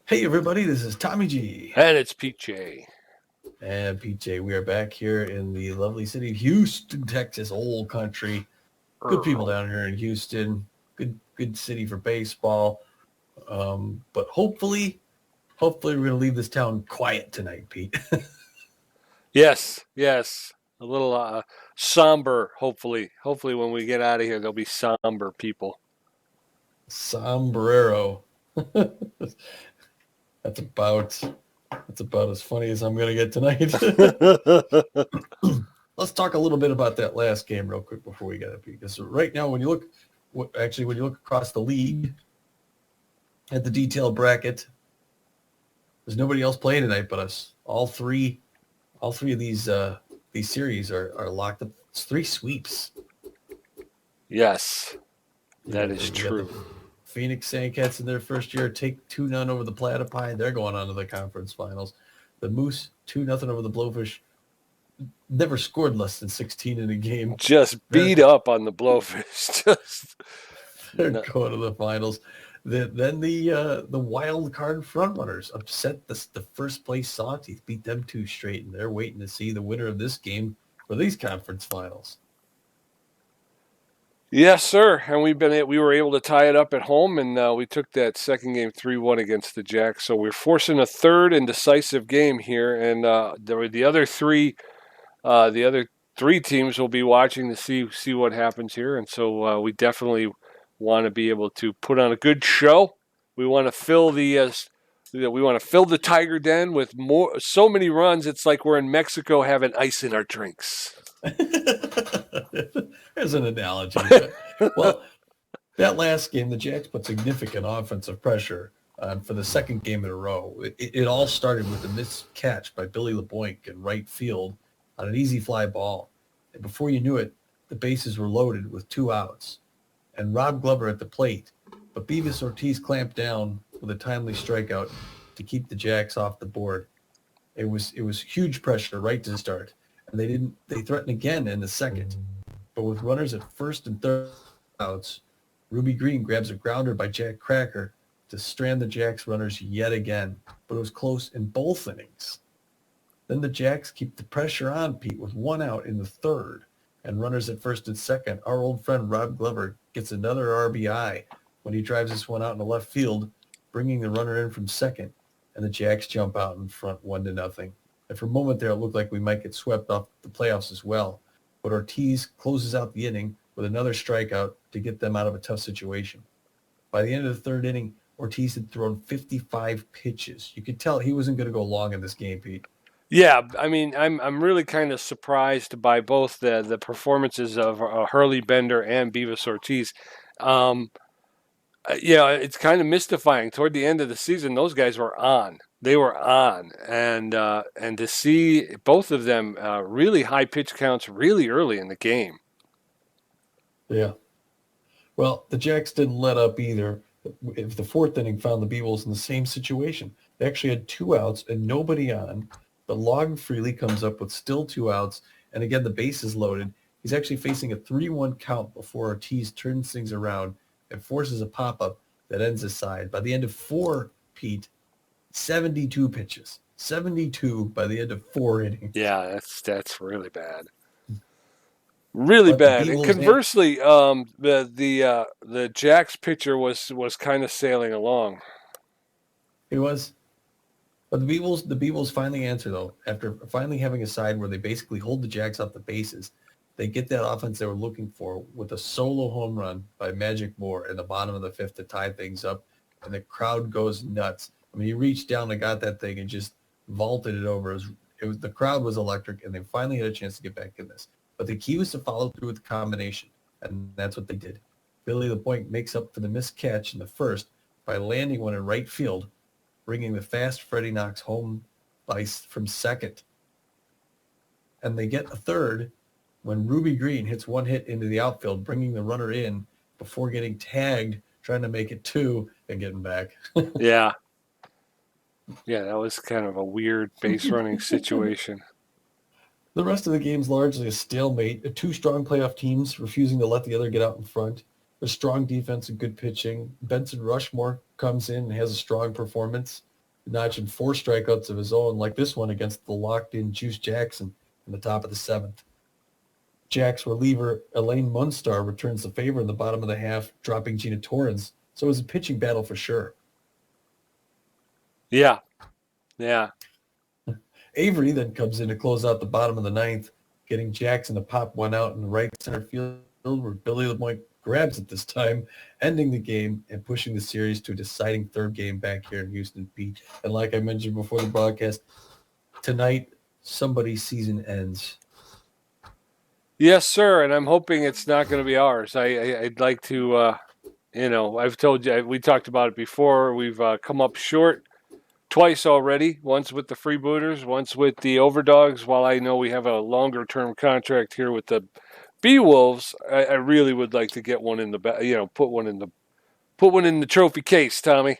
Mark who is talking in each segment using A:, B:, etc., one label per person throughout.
A: Hey everybody, this is Tommy G.
B: And it's PJ.
A: And PJ. We are back here in the lovely city of Houston, Texas, old country. Good people down here in Houston. Good city for baseball. But hopefully we're gonna leave this town quiet tonight, Pete.
B: Yes. A little somber, hopefully. Hopefully when we get out of here, there'll be somber people.
A: Sombrero. That's about as funny as I'm gonna get tonight. Let's talk a little bit about that last game real quick before we get it, because right now when you look across the league at the detailed bracket, there's nobody else playing tonight but us. All three of these series are locked up. It's 3 sweeps.
B: Yes, that is true.
A: Phoenix Sandcats in their first year take 2-0 over the Platypi. They're going on to the conference finals. The Moose 2-0 over the Blowfish. Never scored less than 16 in a game.
B: Just beat up on the Blowfish.
A: They're going to the finals. Then the wild card frontrunners upset the first place Sawteeth, beat them 2 straight, and they're waiting to see the winner of this game for these conference finals.
B: Yes, sir. And we were able to tie it up at home, and we took that second game 3-1 against the Jacks. So we're forcing a third and decisive game here, and the other three teams will be watching to see what happens here. And so we definitely want to be able to put on a good show. We want to fill the Tiger Den with so many runs. It's like we're in Mexico having ice in our drinks.
A: There's an analogy. Well, that last game, the Jacks put significant offensive pressure on for the second game in a row. It all started with a missed catch by Billy LeBoink in right field on an easy fly ball. And before you knew it, the bases were loaded with 2 outs and Rob Glover at the plate. But Beavis Ortiz clamped down with a timely strikeout to keep the Jacks off the board. It was huge pressure right to start. And they threatened again in the second. But with runners at first and third outs, Ruby Green grabs a grounder by Jack Cracker to strand the Jacks runners yet again. But it was close in both innings. Then the Jacks keep the pressure on, Pete, with 1 out in the third and runners at first and second. Our old friend Rob Glover gets another RBI when he drives this one out in the left field, bringing the runner in from second, and the Jacks jump out in front 1-0. And for a moment there, it looked like we might get swept off the playoffs as well. But Ortiz closes out the inning with another strikeout to get them out of a tough situation. By the end of the third inning, Ortiz had thrown 55 pitches. You could tell he wasn't going to go long in this game, Pete.
B: Yeah, I mean, I'm really kind of surprised by both the performances of Hurley Bender and Beavis Ortiz. It's kind of mystifying. Toward the end of the season, those guys were on. They were on, and to see both of them really high pitch counts really early in the game.
A: Yeah. Well, the Jacks didn't let up either. If the fourth inning found the Beewolves in the same situation, they actually had 2 outs and nobody on. But Log Freely comes up with still 2 outs, and again the base is loaded. He's actually facing a 3-1 count before Ortiz turns things around and forces a pop-up that ends his side. By the end of 4, Pete, 72 pitches. 72 by the end of 4 innings.
B: Yeah, that's really bad. Really bad. And conversely, the Jacks pitcher was kind of sailing along.
A: He was. But the Beewolves finally answer, though. After finally having a side where they basically hold the Jacks off the bases, they get that offense they were looking for with a solo home run by Magic Moore in the bottom of the 5th to tie things up, and the crowd goes nuts. I mean, he reached down and got that thing and just vaulted it over. The crowd was electric, and they finally had a chance to get back in this. But the key was to follow through with the combination, and that's what they did. Billy LeBoink makes up for the missed catch in the first by landing one in right field, bringing the fast Freddie Knox home from second. And they get a third when Ruby Green hits one hit into the outfield, bringing the runner in before getting tagged, trying to make it 2 and getting back.
B: Yeah, that was kind of a weird base running situation.
A: The rest of the game's largely a stalemate. 2 strong playoff teams refusing to let the other get out in front. There's strong defense and good pitching. Benson Rushmore comes in and has a strong performance. notching 4 strikeouts of his own, like this one against the locked-in Juice Jackson in the top of the 7th. Jack's reliever Elaine Munstar returns the favor in the bottom of the half, dropping Gina Torrens. So it was a pitching battle for sure.
B: Yeah.
A: Avery then comes in to close out the bottom of the 9th, getting Jackson to pop one out in the right center field where Billy LeBoy grabs it this time, ending the game and pushing the series to a deciding third game back here in Houston, Pete. And like I mentioned before the broadcast, tonight somebody's season ends.
B: Yes, sir, and I'm hoping it's not going to be ours. I'd like to, I've told you, we talked about it before. We've come up short twice already, once with the Freebooters, once with the Overdogs. While I know we have a longer-term contract here with the Beewolves, I really would like to get one in the, put one in the trophy case, Tommy.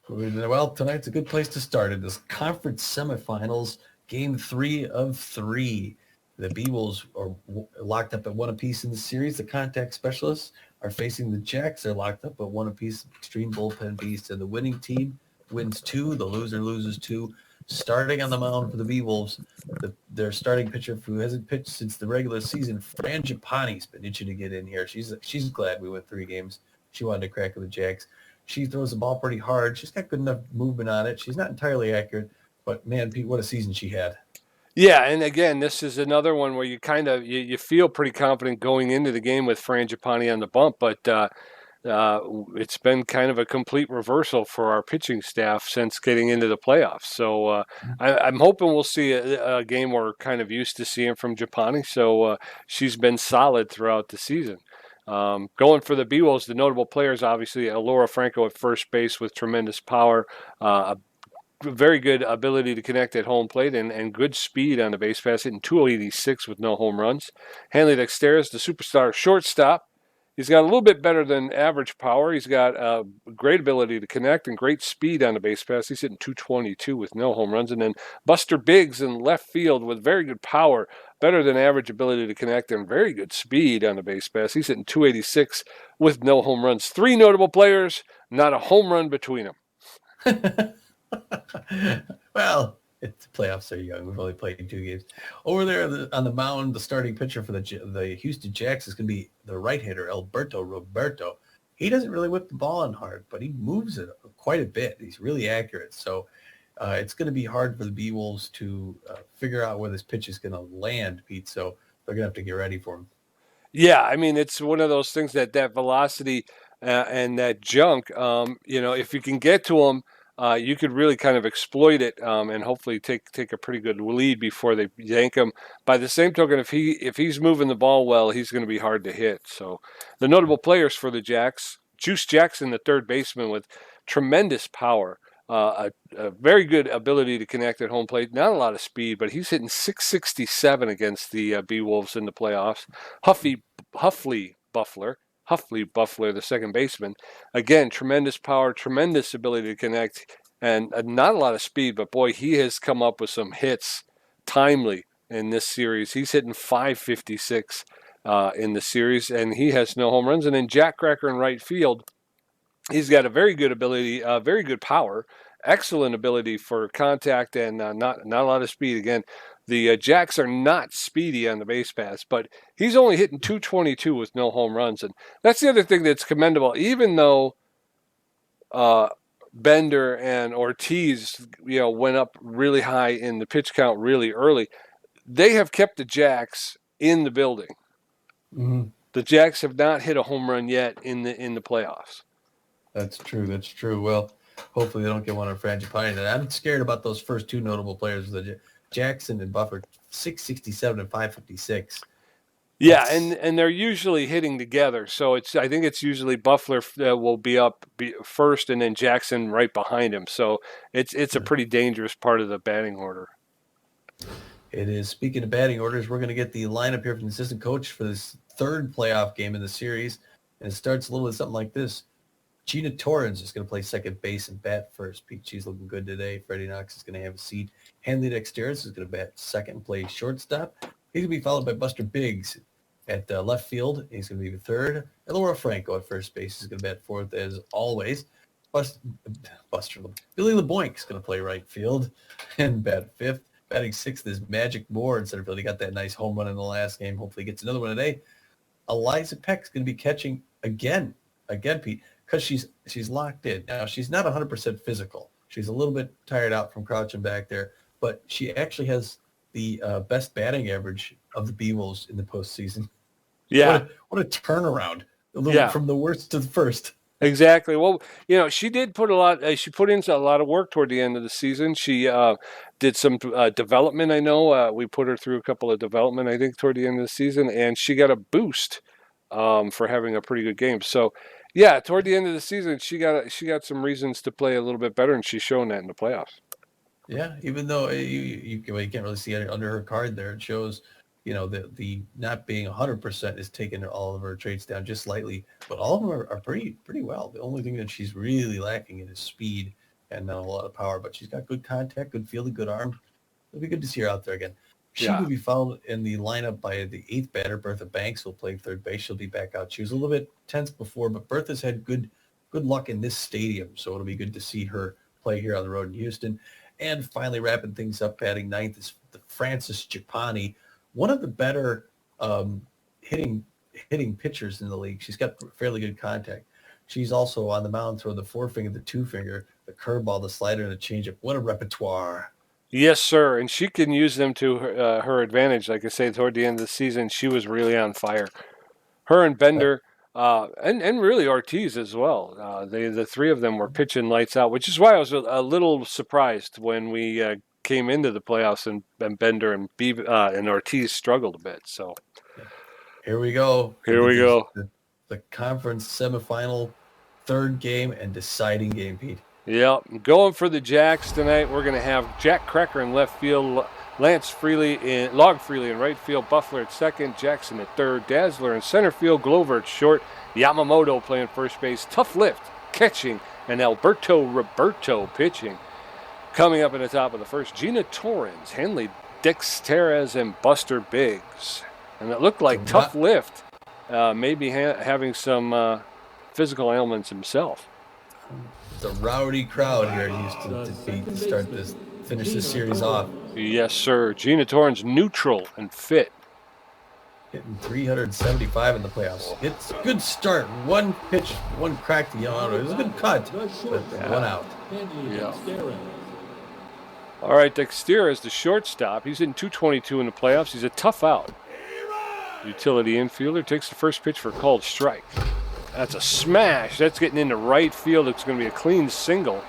A: Well, tonight's a good place to start in this conference semifinals, game 3 of 3. The Beewolves are locked up at 1 apiece in the series. The contact specialists are facing the Jacks. They're locked up at 1 apiece. Extreme bullpen beast, and the winning team wins 2. The loser loses 2. Starting on the mound for the Beewolves, their starting pitcher who hasn't pitched since the regular season, Fran Giapani's been itching to get in here. She's glad we went 3 games. She wanted to crack with the Jacks. She throws the ball pretty hard. She's got good enough movement on it. She's not entirely accurate, but man, Pete, what a season she had.
B: Yeah, and again, this is another one where you kind of you feel pretty confident going into the game with Fran Giapani on the bump, but it's been kind of a complete reversal for our pitching staff since getting into the playoffs. So I'm hoping we'll see a game we're kind of used to seeing from Giapani. So she's been solid throughout the season. Going for the Beewolves, the notable players, obviously, Laura Franco at first base with tremendous power, a very good ability to connect at home plate and good speed on the base pass, hitting 286 with no home runs. Hanley Dexteris, the superstar shortstop. He's got a little bit better than average power. He's got a great ability to connect and great speed on the base pass. He's hitting 222 with no home runs. And then Buster Biggs in left field with very good power, better than average ability to connect, and very good speed on the base pass. He's hitting 286 with no home runs. 3 notable players, not a home run between them.
A: Well, the playoffs are young. We've only played 2 games. Over there on the mound, the starting pitcher for the Houston Jacks is going to be the right-hander, Alberto Roberto. He doesn't really whip the ball on hard, but he moves it quite a bit. He's really accurate. So it's going to be hard for the Beewolves to figure out where this pitch is going to land, Pete. So they're going to have to get ready for him.
B: Yeah, I mean, it's one of those things that velocity and that junk, if you can get to them, you could really kind of exploit it and hopefully take a pretty good lead before they yank him. By the same token, if he's moving the ball well, he's going to be hard to hit. So the notable players for the Jacks, Juice Jackson, the third baseman with tremendous power, a very good ability to connect at home plate. Not a lot of speed, but he's hitting 667 against the Beewolves in the playoffs. Huffley Buffler, the second baseman, again, tremendous power, tremendous ability to connect, and not a lot of speed, but boy, he has come up with some hits timely in this series. He's hitting 556 in the series, and he has no home runs. And then Jack Cracker in right field, he's got a very good ability, very good power, excellent ability for contact, and not a lot of speed. Again, the Jacks are not speedy on the base pass, but he's only hitting 222 with no home runs. And that's the other thing that's commendable. Even though Bender and Ortiz, went up really high in the pitch count really early, they have kept the Jacks in the building.
A: Mm-hmm.
B: The Jacks have not hit a home run yet in the playoffs.
A: That's true. Well, hopefully they don't get one on Fran Giapani. I'm scared about those first 2 notable players, the Jackson and Buffer, 667 and 556.
B: Yeah, and they're usually hitting together. So I think it's usually Buffler will be up first, and then Jackson right behind him. So it's a pretty dangerous part of the batting order.
A: It is. Speaking of batting orders, we're going to get the lineup here from the assistant coach for this 3rd playoff game in the series, and it starts a little bit something like this. Gina Torrens is going to play second base and bat first. Pete, she's looking good today. Freddie Knox is going to have a seat. Hanley Dexteris is going to bat second and play shortstop. He's going to be followed by Buster Biggs at left field. He's going to be the third. And Laura Franco at first base is going to bat fourth as always. Billy LeBoink's going to play right field and bat fifth. Batting sixth is Magic Moore in center field. He got that nice home run in the last game. Hopefully he gets another one today. Eliza Peck's going to be catching again, Pete, because she's locked in. Now, she's not 100% physical. She's a little bit tired out from crouching back there, but she actually has the best batting average of the Beewolves in the postseason.
B: Yeah.
A: What a turnaround from the worst to the first.
B: Exactly. Well, she did put she put in a lot of work toward the end of the season. She did some development. I know we put her through a couple of development, I think, toward the end of the season, and she got a boost for having a pretty good game. So, yeah, toward the end of the season, she got some reasons to play a little bit better, and she's shown that in the playoffs.
A: Yeah, even though you can't really see it under her card there, it shows the not being 100% is taking all of her traits down just slightly, but all of them are pretty well. The only thing that she's really lacking in is speed and not a lot of power, but she's got good contact, good fielding, good arm. It'll be good to see her out there again. She will be followed in the lineup by the eighth batter, Bertha Banks, who'll play third base. She'll be back out. She was a little bit tense before, but Bertha's had good luck in this stadium, so it'll be good to see her play here on the road in Houston. And finally, wrapping things up, batting ninth is the Francis Japani, one of the better hitting pitchers in the league. She's got fairly good contact. She's also on the mound throwing the forefinger, the two finger, the curveball, the slider, and the changeup. What a repertoire!
B: Yes, sir. And she can use them to her advantage. Like I say, toward the end of the season, she was really on fire. Her and Bender, and really Ortiz as well. The three of them were pitching lights out, which is why I was a little surprised when we came into the playoffs and Bender and Ortiz struggled a bit. So
A: here we go. The conference semifinal, third game and deciding game, Pete.
B: Yeah, going for the Jacks tonight. We're going to have Jack Cracker in left field, Log Freely in right field, Buffler at second, Jackson at third, Dazzler in center field, Glover at short, Yamamoto playing first base, Tough Lift catching, and Alberto Roberto pitching. Coming up in the top of the first, Gina Torrens, Henley Dexterez, and Buster Biggs. And it looked like Tough Lift maybe having some physical ailments himself.
A: It's a rowdy crowd here in Houston to finish this series off.
B: Yes, sir. Gina Torrens neutral and fit.
A: Hitting 375 in the playoffs. It's a good start. One pitch, one crack to Yamamoto. It was a good cut, but one out.
B: Yeah. All right, Dexter is the shortstop. He's in 222 in the playoffs. He's a tough out. Utility infielder takes the first pitch for a called strike. That's a smash. That's getting into right field. It's going to be a clean single.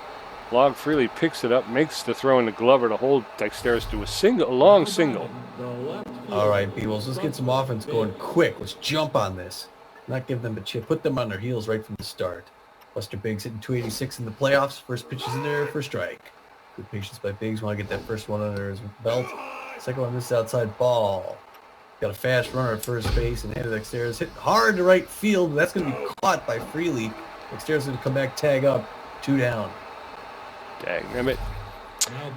B: Log Freely picks it up, makes the throw in the Glover to hold Dexteris to a long single.
A: All right, Beewolves, let's get some offense going quick. Let's jump on this. Not give them a chip. Put them on their heels right from the start. Buster Biggs hitting 286 in the playoffs. First pitch is in there for a strike. Good patience by Biggs. Want to get that first one under his belt. Second one, this outside ball. Got a fast runner at first base, and Dexteris hit hard to right field. That's going to be caught by Freely. Dexteris is going to come back, tag up, 2 down.
B: Dang it.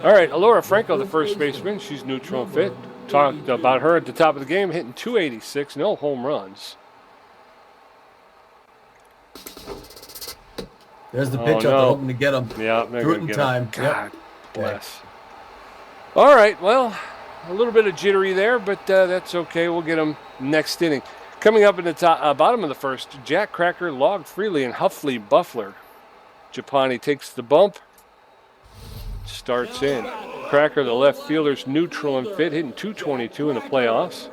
B: All right, Alora Franco, the first baseman. She's neutral and fit. Talked about her at the top of the game, hitting 286, no home runs.
A: There's the pitch up, hoping to get him.
B: Yeah,
A: through it in time.
B: God bless. All right, well, a little bit of jittery there, but that's okay. We'll get them next inning. Coming up in the bottom of the first, Jack Cracker, Log Freely, and Huffley Buffler. Japani takes the bump, starts in. Cracker, the left fielder's neutral and fit, hitting 222 in the playoffs.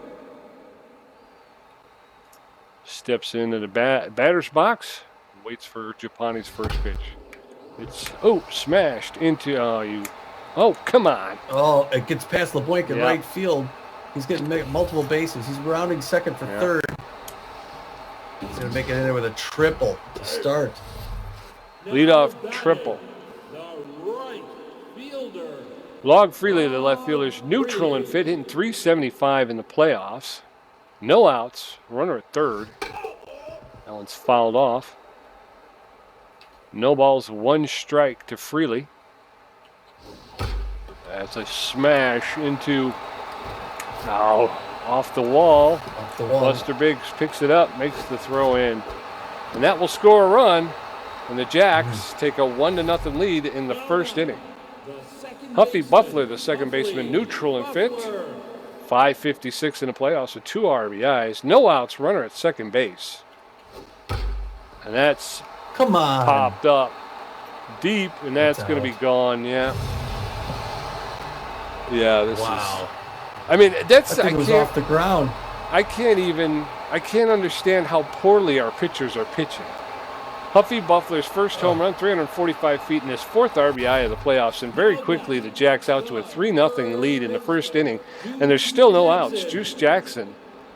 B: Steps into the batter's box, waits for Japani's first pitch. It's, smashed into, come on.
A: Oh, it gets past LeBoink in right field. He's getting multiple bases. He's rounding second for third. He's going to make it in there with a triple to start.
B: Leadoff triple. Log Freely, the left fielder's neutral and fit, hitting 375 in the playoffs. No outs. Runner at third. That one's fouled off. No balls, 1 strike to Freely. That's a smash into, off the wall. Buster Biggs picks it up, makes the throw in. And that will score a run. And the Jacks take a 1-0 lead in the first inning. Huffy Buffler, the second baseman, neutral and fit. 556 in the playoffs with 2 RBIs. No outs, runner at second base. And that's popped up deep, and that's going to be gone. Yeah. This is. I mean, that's.
A: I was off the ground.
B: I can't understand how poorly our pitchers are pitching. Huffy Buffler's first home run, 345 feet, and his 4th RBI of the playoffs. And very quickly, the Jacks out to a 3-0 lead in the first inning. And there's still no outs. Juice Jackson,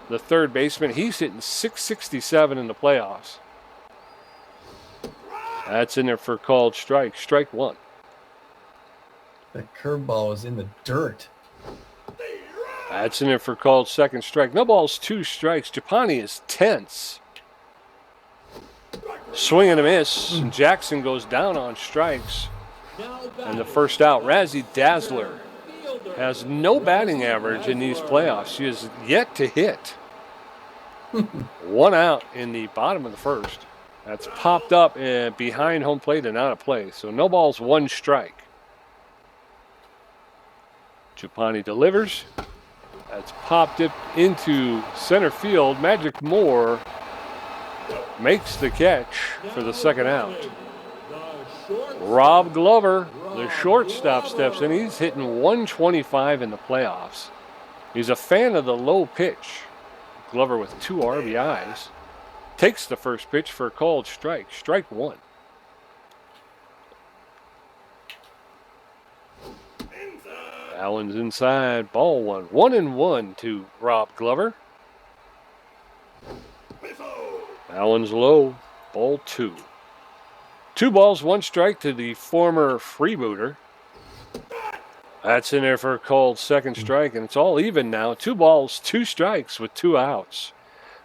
B: the third baseman, he's hitting .667 in the playoffs. That's in there for a called strike. Strike 1.
A: That curveball was in the dirt.
B: That's in there for a called second strike. No balls, 2 strikes. Japani is tense. Swing and a miss. And Jackson goes down on strikes. And the first out. Razzie Dazzler has no batting average in these playoffs. She has yet to hit. 1 out in the bottom of the first. That's popped up behind home plate and out of play. So no balls, 1 strike. Japani delivers. That's popped it into center field. Magic Moore makes the catch for the second out. Rob Glover, the shortstop, steps in. He's hitting 125 in the playoffs. He's a fan of the low pitch. Glover with 2 RBIs. Takes the first pitch for a called strike. Strike 1. Allen's inside. Ball 1. 1-1 to Rob Glover. Allen's low. Ball 2. 2 balls, 1 strike to the former freebooter. That's in there for a called second strike, and it's all even now. 2 balls, 2 strikes with 2 outs.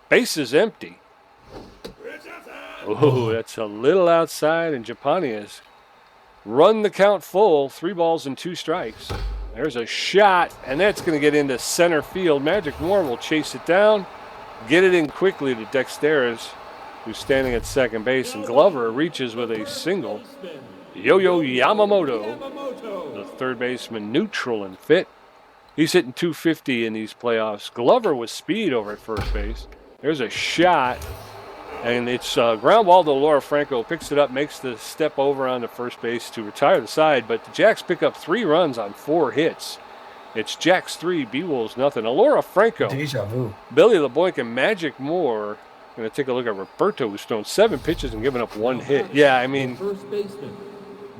B: Base is empty. Oh, that's a little outside, and Japani has run the count full. 3 balls and 2 strikes. There's a shot, and that's going to get into center field. Magic Moore will chase it down, get it in quickly to Dexteris, who's standing at second base, and Glover reaches with a single. Yo-Yo Yamamoto, the third baseman, neutral and fit. He's hitting .250 in these playoffs. Glover with speed over at first base. There's a shot, and it's ground ball to Laura Franco. Picks it up, makes the step over onto first base to retire the side, but the Jacks pick up 3 runs on 4 hits. It's Jacks 3, Beewolves nothing. Laura Franco,
A: Deja vu.
B: Billy LeBoink, and Magic Moore. Going to take a look at Roberto, who's thrown 7 pitches and given up 1 hit. Yeah, I mean,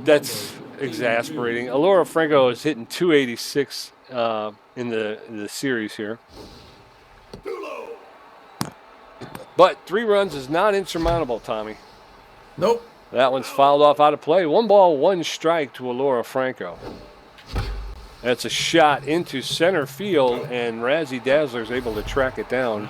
B: that's exasperating. Laura Franco is hitting .286 in the series here. But 3 runs is not insurmountable, Tommy.
A: Nope.
B: That one's fouled off out of play. 1 ball, 1 strike to Laura Franco. That's a shot into center field, and Razzie Dazzler is able to track it down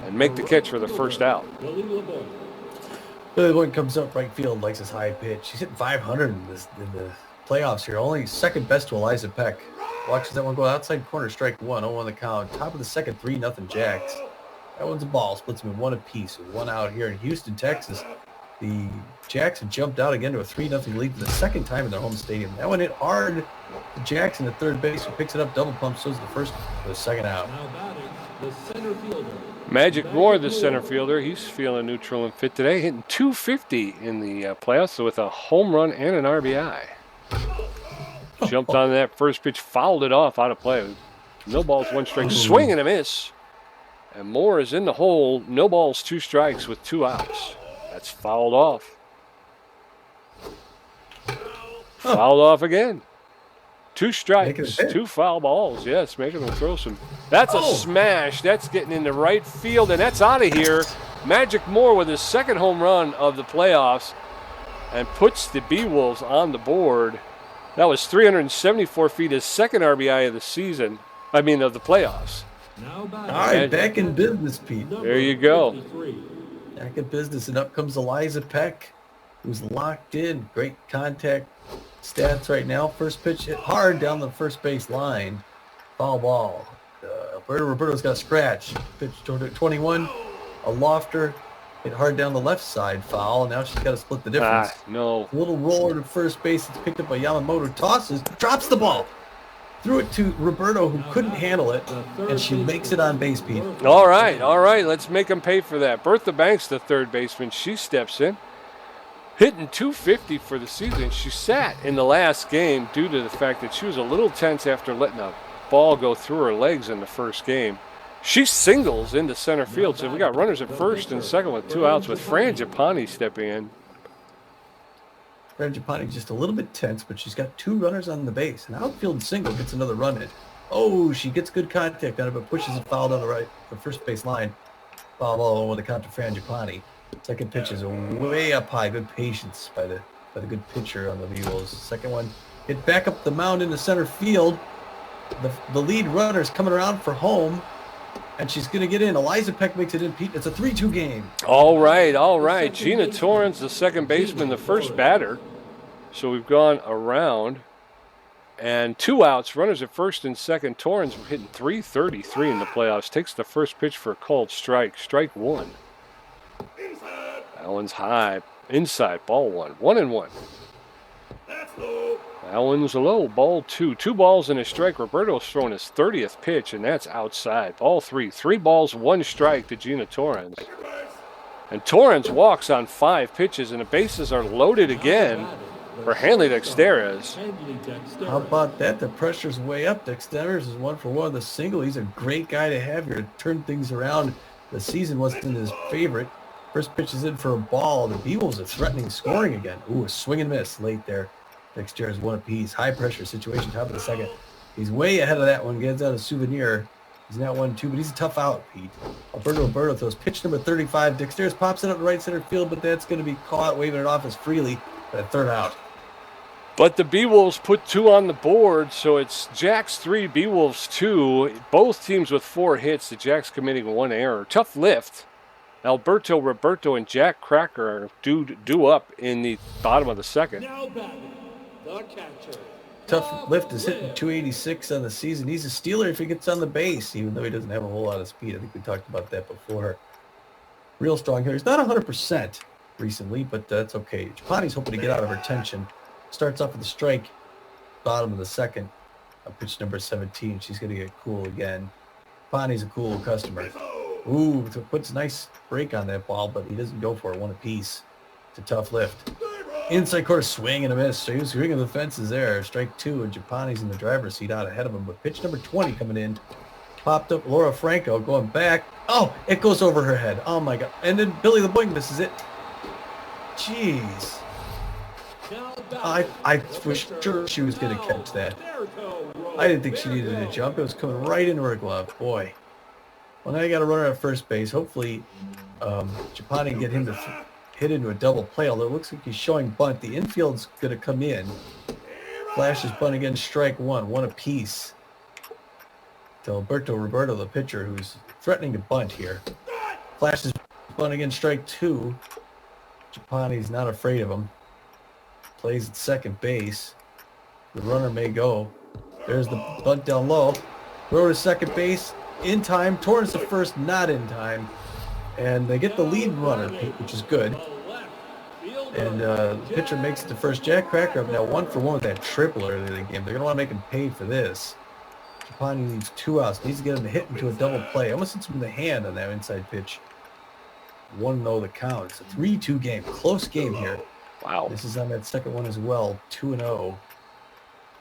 B: and make the catch for the first out.
A: Billy LeBoink comes up right field, likes his high pitch. He's hitting 500 in the playoffs here. Only second best to Eliza Peck. Watches that one go outside corner, strike 1, 0 on the count. Top of the second, 3-0 Jacks. That one's a ball. Splits them in 1 apiece with 1 out here in Houston, Texas. The Jacks have jumped out again to a 3-0 lead for the second time in their home stadium. That one hit hard. Jackson at third base, who picks it up, double pump, so is the second out.
B: Magic Moore, the center fielder, he's feeling neutral and fit today, hitting .250 in the playoffs with a home run and an RBI. Jumped on that first pitch, fouled it off out of play. No balls, 1 strike, swing and a miss. And Moore is in the hole, no balls, 2 strikes with 2 outs. That's fouled off. Fouled off again. 2 strikes, 2 foul balls. Yes, making them throw some. That's a smash. That's getting into right field, and that's out of here. Magic Moore with his second home run of the playoffs and puts the Beewolves on the board. That was 374 feet, his second RBI of the season. I mean, of the playoffs.
A: All right, back in business, Pete.
B: There you go.
A: Back in business, and up comes Eliza Peck, who's locked in. Great contact stats right now. First pitch hit hard down the first base line. Foul ball. Roberto's got a scratch. Pitch toward 21. A lofter. hit hard down the left side, foul. Now she's got to split the difference.
B: No.
A: A little roller to first base. It's picked up by Yamamoto. Tosses, drops the ball. Threw it to Roberto, who couldn't handle it, and she makes it on base, Pete.
B: All right. Let's make them pay for that. Bertha Banks, the third baseman, she steps in. Hitting .250 for the season. She sat in the last game due to the fact that she was a little tense after letting a ball go through her legs in the first game. She singles into center field, so we got runners at first and second with 2 outs with Fran Giappani stepping in.
A: Fran Giappani just a little bit tense, but she's got 2 runners on the base. An outfield single gets another run in. Oh, she gets good contact on it, but pushes it foul down the first base line. Foul ball with a count to Fran Giappani. Second pitch is way up high. Good patience by the good pitcher on the Beewolves. Second one hit back up the mound into center field. The lead runner is coming around for home, and she's going to get in. Eliza Peck makes it in, Pete. It's a 3-2 game.
B: All right. Gina Torrens, the second baseman, the first batter. So we've gone around. And 2 outs, runners at first and second. Torrens hitting .333 in the playoffs. Takes the first pitch for a called strike. Strike 1. That one's high. Inside, ball 1. 1-1.
C: That's low.
B: That one's low. Ball 2. 2 balls and a strike. Roberto's throwing his 30th pitch, and that's outside. Ball 3. 3 balls, 1 strike to Gina Torrens. And Torrens walks on 5 pitches, and the bases are loaded again for Hanley Dexteres.
A: How about that? The pressure's way up. Dexteres is 1-for-1 with a single. He's a great guy to have here to turn things around. The season wasn't his favorite. First pitch is in for a ball. The Beewolves are threatening scoring again. Ooh, a swing and miss late there. Dexteres 1 apiece. High pressure situation, top of the second. He's way ahead of that one. Gets out a souvenir. He's not 1-2, but he's a tough out, Pete. Alberto Roberto throws pitch number 35. Dexteres pops it up to right center field, but that's going to be caught, waving it off as freely. But 3rd out.
B: But the Beewolves put 2 on the board, so it's Jacks 3, Beewolves 2. Both teams with 4 hits. The Jacks committing 1 error. Tough lift. Alberto Roberto and Jack Cracker are due up in the bottom of the second.
C: Now batting, the catcher.
A: Tough lift is hitting .286 on the season. He's a stealer if he gets on the base, even though he doesn't have a whole lot of speed. I think we talked about that before. Real strong hitter. He's not 100% recently, but that's okay. Giappani's hoping to get out of her tension. Starts off with a strike, bottom of the second. Pitch number 17. She's going to get cool again. Giappani's a cool customer. Ooh, puts a nice break on that ball, but he doesn't go for it. 1 apiece. It's a tough lift. Inside corner swing and a miss. So he was swinging the fences there. Strike 2, and Giappani's in the driver's seat out ahead of him. But pitch number 20 coming in. Popped up Laura Franco going back. Oh, it goes over her head. Oh, my God. And then Billy LeBoing misses it. Jeez. I was sure she was going to catch that. I didn't think she needed a jump. It was coming right into her glove. Boy. Well, now you got a runner at first base. Hopefully, Giappani can get him to hit into a double play, although it looks like he's showing bunt. The infield's going to come in. Flashes bunt again, strike 1. 1 apiece to Alberto Roberto, the pitcher, who's threatening to bunt here. Flashes bunt again, strike 2. Giappani's not afraid of him. Plays at second base. The runner may go. There's the bunt down low. Throw to second base. In time. Torrens to first, not in time. And they get the lead runner, which is good. And the pitcher makes it to first. Jack Cracker up now 1-for-1 with that triple early in the game. They're going to want to make him pay for this. Giappani needs 2 outs. Needs to get him to hit into a double play. Almost hits him in the hand on that inside pitch. 1-0 the count. It's a 3-2 game. Close game here.
B: Wow.
A: This is on that second one as well. 2-0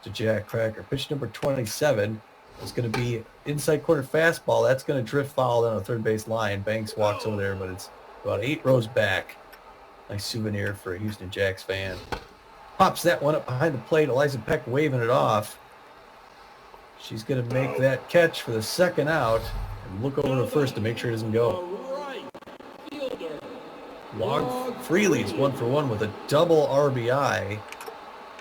A: to Jack Cracker. Pitch number 27 is going to be inside corner fastball. That's going to drift foul down the third base line. Banks walks over there, but it's about 8 rows back. Nice souvenir for a Houston Jacks fan. Pops that one up behind the plate. Eliza Peck waving it off. She's going to make that catch for the second out and look over to first to make sure it doesn't go. Log Freely's 1-for-1 with a double RBI,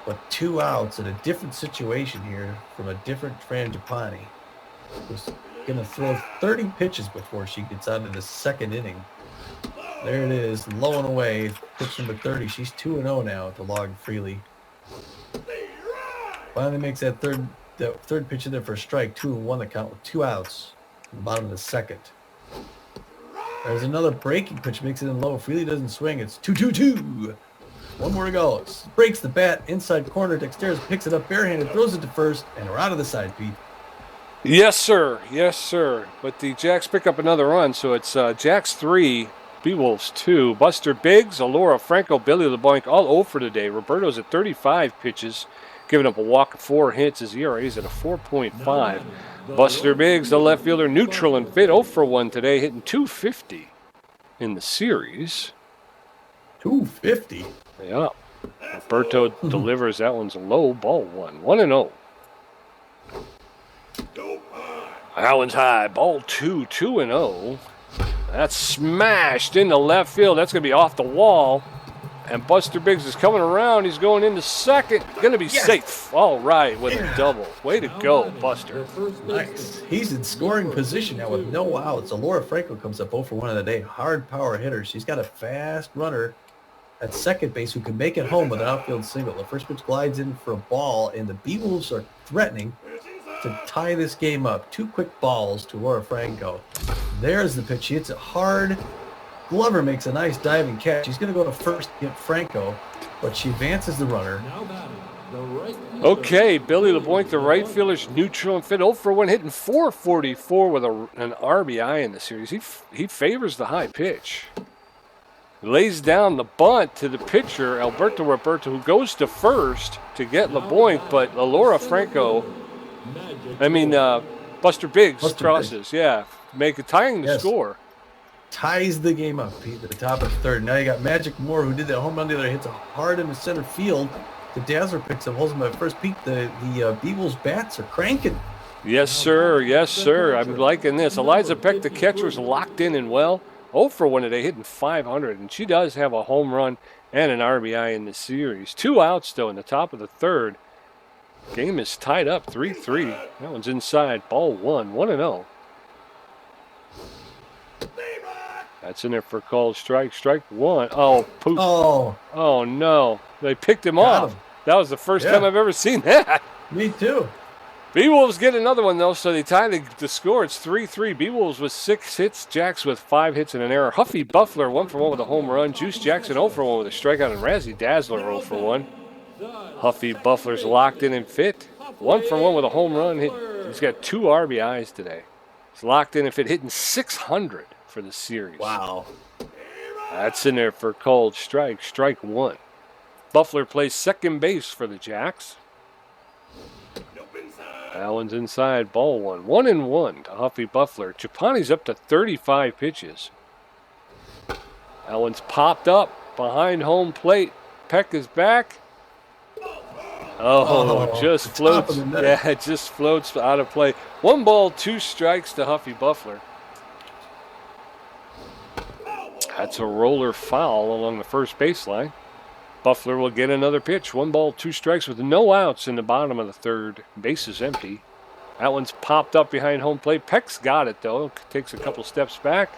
A: but 2 outs in a different situation here from a different Fran Giappani. Was going to throw 30 pitches before she gets out of the second inning. There it is, low and away. Pitch number 30. She's 2-0 now to Log Freely. Finally makes that third pitch in there for a strike. 2-1 the count with 2 outs in the bottom of the second. There's another breaking pitch, makes it in low. If really doesn't swing, it's 2-2-2. One more to go. Breaks the bat, inside corner. Dexter's picks it up barehanded, throws it to first, and we're out of the side, Pete.
B: Yes, sir. Yes, sir. But the Jacks pick up another run, so it's Jacks 3, Beewolves 2. Buster Biggs, Alora Franco, Billy LeBlanc, all 0 for today. Roberto's at 35 pitches, giving up a walk of 4 hits. His ERA is at a 4.5. Buster Biggs, the left fielder, neutral and fit, 0 for 1 today, hitting 250 in the series.
A: 250?
B: Yeah. Roberto delivers. That one's a low, ball 1. 1-0. That one's high, ball 2, 2-0. That's smashed into left field. That's going to be off the wall. And Buster Biggs is coming around. He's going into second. Going to be safe. All right, with a double. Way to go, Buster.
A: Nice. He's in scoring position now with no outs. Alora Franco comes up 0 for 1 of the day. Hard power hitter. She's got a fast runner at second base who can make it home with an outfield single. The first pitch glides in for a ball, and the Beewolves are threatening to tie this game up. 2 quick balls to Alora Franco. There's the pitch. She hits it hard. Glover makes a nice diving catch. He's going to go to first to get Franco, but she advances the runner.
B: Okay, Billy LeBlanc, the right fielder's neutral and fit. 0 for 1, hitting 444 with an RBI in the series. He favors the high pitch. Lays down the bunt to the pitcher, Alberto Roberto, who goes to first to get LeBlanc, but Alora Franco, Buster Biggs crosses, tying the score.
A: Ties the game up, Pete, at the top of the third. Now you got Magic Moore, who did that home run the other, hits it hard in the center field. The Dazzler picks up, holds him at first. Pete, the Beewolves bats are cranking.
B: Yes, sir. Yes, sir. I'm liking this. Eliza Peck, the catcher, is locked in and well. 0 for 1 today, hitting 500, and she does have a home run and an RBI in the series. 2 outs, though, in the top of the third. Game is tied up 3-3. That one's inside. Ball 1, 1-0. That's in there for a called strike. Strike 1. Oh, poof. Oh, no. They picked him off. That was the first time I've ever seen that.
A: Me too.
B: Beewolves get another one, though, so they tie the score. It's 3-3. Beewolves with 6 hits. Jacks with 5 hits and an error. Huffy Buffler, 1 for 1 with a home run. Juice Jackson, 0 for 1 with a strikeout. And Razzie Dazzler, 0 for 1. Huffy Buffler's locked in and fit. 1 for 1 with a home run. He's got 2 RBIs today. He's locked in and fit, hitting 600 for the series.
A: Wow.
B: That's in there for called strike. Strike 1. Buffler plays second base for the Jacks. That one's inside. Ball 1. 1-1 to Huffy Buffler. Chapani's up to 35 pitches. That one's popped up behind home plate. Peck is back. Just floats. Yeah, it just floats out of play. 1 ball, 2 strikes to Huffy Buffler. That's a roller foul along the first baseline. Buffler will get another pitch. 1 ball, 2 strikes with no outs in the bottom of the third. Base is empty. That one's popped up behind home plate. Peck's got it, though. Takes a couple steps back.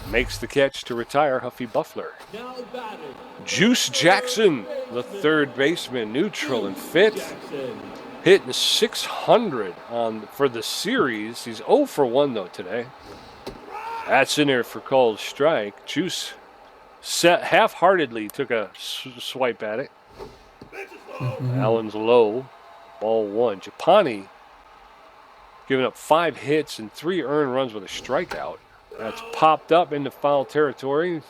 B: Makes the catch to retire Huffy Buffler. Juice Jackson, the third baseman, neutral and fit. Hitting 600 for the series. He's 0 for 1, though, today. That's in there for called strike. Juice half-heartedly took a swipe at it. Allen's low. Ball 1. Japani giving up 5 hits and 3 earned runs with a strikeout. That's popped up into foul territory.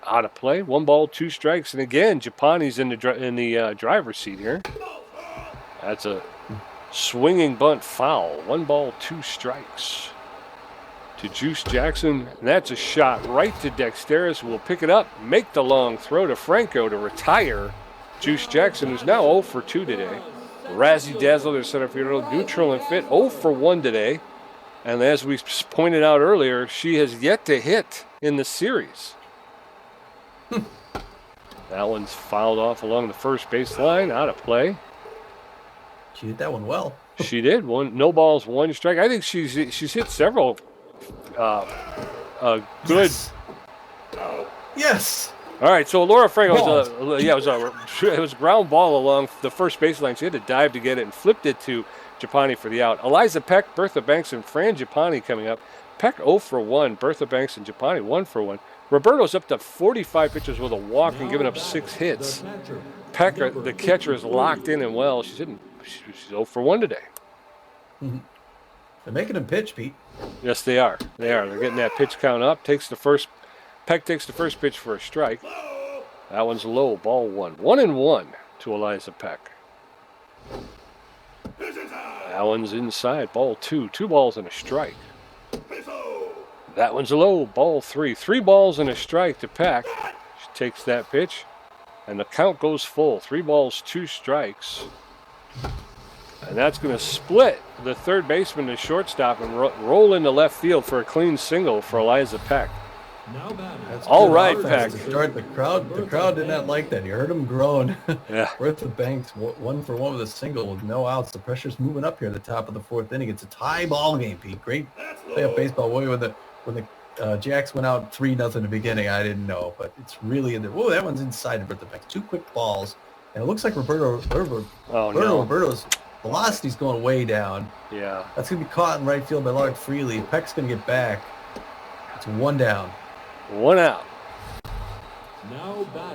B: Out of play. 1 ball, 2 strikes. And again, Japani's in the driver's seat here. That's a swinging bunt foul. 1 ball, 2 strikes. To Juice Jackson. And that's a shot right to Dexteris, who will pick it up, make the long throw to Franco to retire Juice Jackson, who's now 0 for 2 today. Razzie Dazzler, their center fielder, neutral and fit, 0 for 1 today. And as we pointed out earlier, she has yet to hit in the series. That one's fouled off along the first baseline, out of play.
A: She did that one well.
B: She did. No balls, 1 strike. I think she's hit several good.
A: Yes.
B: All right, so Laura Franco it was a ground ball along the first baseline. She had to dive to get it and flipped it to Japani for the out. Eliza Peck, Bertha Banks, and Fran Japani coming up. Peck 0 for 1. Bertha Banks and Japani 1 for 1. Roberto's up to 45 pitches with a walk and giving up 6 hits. Peck, the catcher, is locked in and well. She's 0 for 1 today.
A: They're making him pitch, Pete.
B: Yes, they are. They're getting that pitch count up. Peck takes the first pitch for a strike. That one's low. Ball 1. 1-1 to Eliza Peck. That one's inside. Ball 2. 2 balls and a strike. That one's low. Ball 3. 3 balls and a strike to Peck. She takes that pitch, and the count goes full. 3 balls, 2 strikes. And that's going to split the third baseman to shortstop and roll into left field for a clean single for Eliza Peck.
A: That's
B: All
A: good
B: right,
A: offense
B: Peck.
A: to start the crowd did not like that. You heard them groan.
B: Yeah.
A: Bertha Banks 1 for 1 with a single with no outs. The pressure's moving up here at the top of the 4th inning. It's a tie ball game, Pete. Great playoff baseball. Boy, when the Jacks went out 3-0 in the beginning, I didn't know, but it's really in there. Whoa, that one's inside of Bertha Banks. 2 quick balls, and it looks like Roberto's velocity's going way down.
B: Yeah.
A: That's going to be caught in right field by Lark Freely. Peck's going to get back. It's 1 down.
B: 1 out.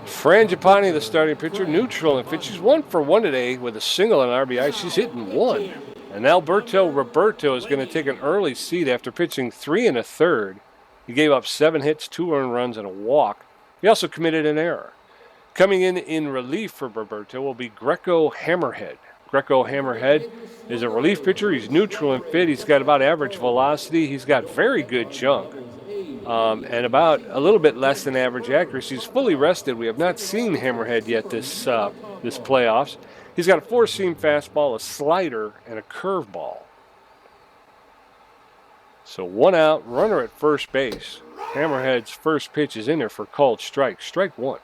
B: Fran Japani, the starting pitcher, neutral and fit. She's 1 for 1 today with a single and RBI. She's hitting 1. And Alberto Roberto is going to take an early seat after pitching 3 1/3. He gave up 7 hits, 2 earned runs, and a walk. He also committed an error. Coming in relief for Roberto will be Greco Hammerhead. Greco Hammerhead is a relief pitcher. He's neutral and fit. He's got about average velocity. He's got very good junk. And about a little bit less than average accuracy. He's fully rested. We have not seen Hammerhead yet this playoffs. He's got a 4-seam fastball, a slider, and a curveball. So 1 out, runner at first base. Hammerhead's first pitch is in there for called strike. Strike 1.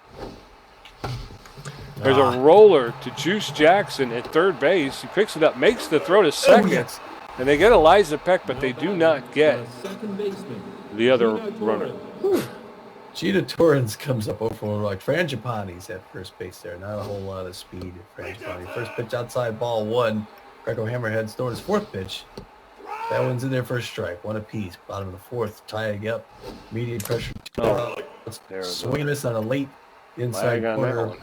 B: There's a roller to Juice Jackson at third base. He picks it up, makes the throw to second, and they get Eliza Peck, but they do not get the other runner.
A: Gina Torrens comes up over like Fran Japani's at first base there. Not a whole lot of speed at Fran Japani. First pitch outside, ball 1. Greco Hammerhead's throwing his 4th pitch. That one's in there for a strike. 1 apiece. Bottom of the 4th, tying up. Medium pressure. Swing and miss on a late inside corner.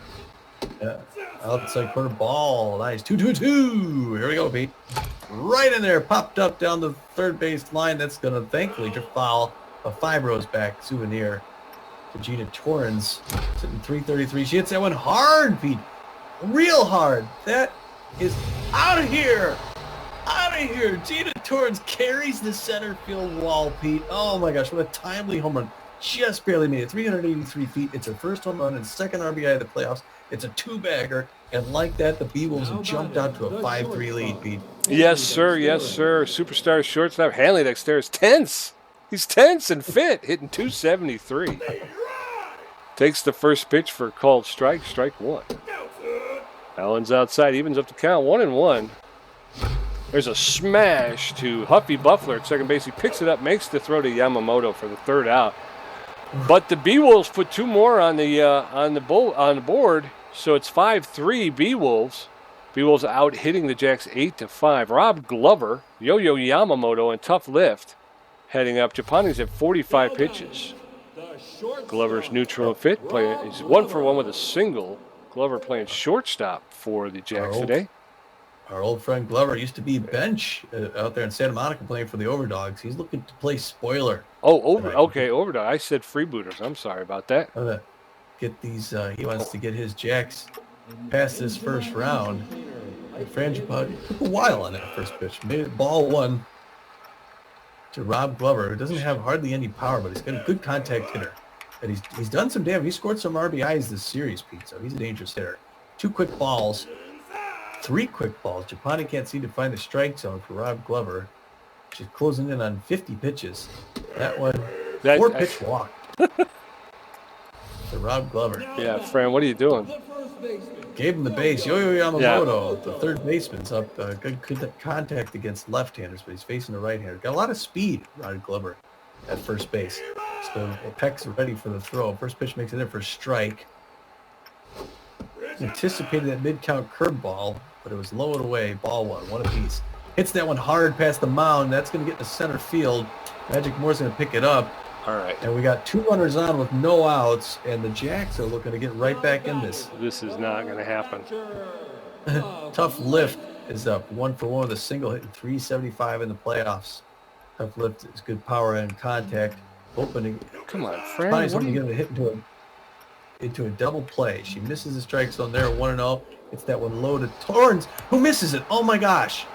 A: Yeah, outside corner ball. Nice. 2-2-2. Here we go, Pete. Right in there. Popped up down the third base line. That's going to thankfully foul a 5 rows back souvenir to Gina Torrens. Sitting 333. She hits that one hard, Pete. Real hard. That is out of here. Out of here. Gina Torrens carries the center field wall, Pete. Oh my gosh, what a timely home run. Just barely made it. 383 feet. It's her first home run and second RBI of the playoffs. It's a 2-bagger. And like that, the Beewolves have jumped out to a 5-3 lead, Pete.
B: Yes, sir. Yes, sir. Superstar shortstop Hanley Dexter is tense. He's tense and fit, hitting 273. Takes the first pitch for a called strike. Strike 1. Allen's outside. Evens up the count. 1-1. There's a smash to Huffy Buffler at second base. He picks it up, makes the throw to Yamamoto for the 3rd out. But the Beewolves put 2 more on the board, so it's 5-3 Beewolves. Beewolves out hitting the Jacks 8-5. Rob Glover, Yo-Yo Yamamoto, and Tough Lift heading up. Japani's at 45 pitches. Glover's neutral and fit. He's 1 for 1 with a single. Glover playing shortstop for the Jacks today.
A: Our old friend Glover used to be bench out there in Santa Monica playing for the Overdogs. He's looking to play spoiler.
B: Okay, Overdog. I said freebooters. I'm sorry about that.
A: Get these. He wants to get his Jacks past this first round. Fran Japani took a while on that first pitch. Made it ball 1 to Rob Glover, who doesn't have hardly any power, but he's got a good contact hitter. And he's done some damage. He scored some RBIs this series, Pete, so he's a dangerous hitter. 2 quick balls. 3 quick balls. Japani can't seem to find the strike zone for Rob Glover. She's closing in on 50 pitches. That one, 4-pitch walk. To Rob Glover.
B: Yeah, Fran, what are you doing?
A: Gave him the base. Yo-Yo Yamamoto, the third baseman's up. Good contact against left-handers, but he's facing the right-hander. Got a lot of speed, Rob Glover, at first base. So Peck's ready for the throw. First pitch makes it in for a strike. Anticipated that mid-count curveball, but it was low and away. Ball 1 apiece. Hits that one hard past the mound. That's going to get to center field. Magic Moore's going to pick it up.
B: All right.
A: And we got 2 runners on with no outs, and the Jacks are looking to get right back in this.
B: This is not going to happen.
A: Tough Lift is up 1-for-1 with a single, hitting .375 in the playoffs. Tough Lift is good power and contact. Opening.
B: Come on, Fran.
A: Finally, something going to hit into a double play. She misses the strike zone there, 1-0. It's that one low to Torrens, who misses it. Oh my gosh.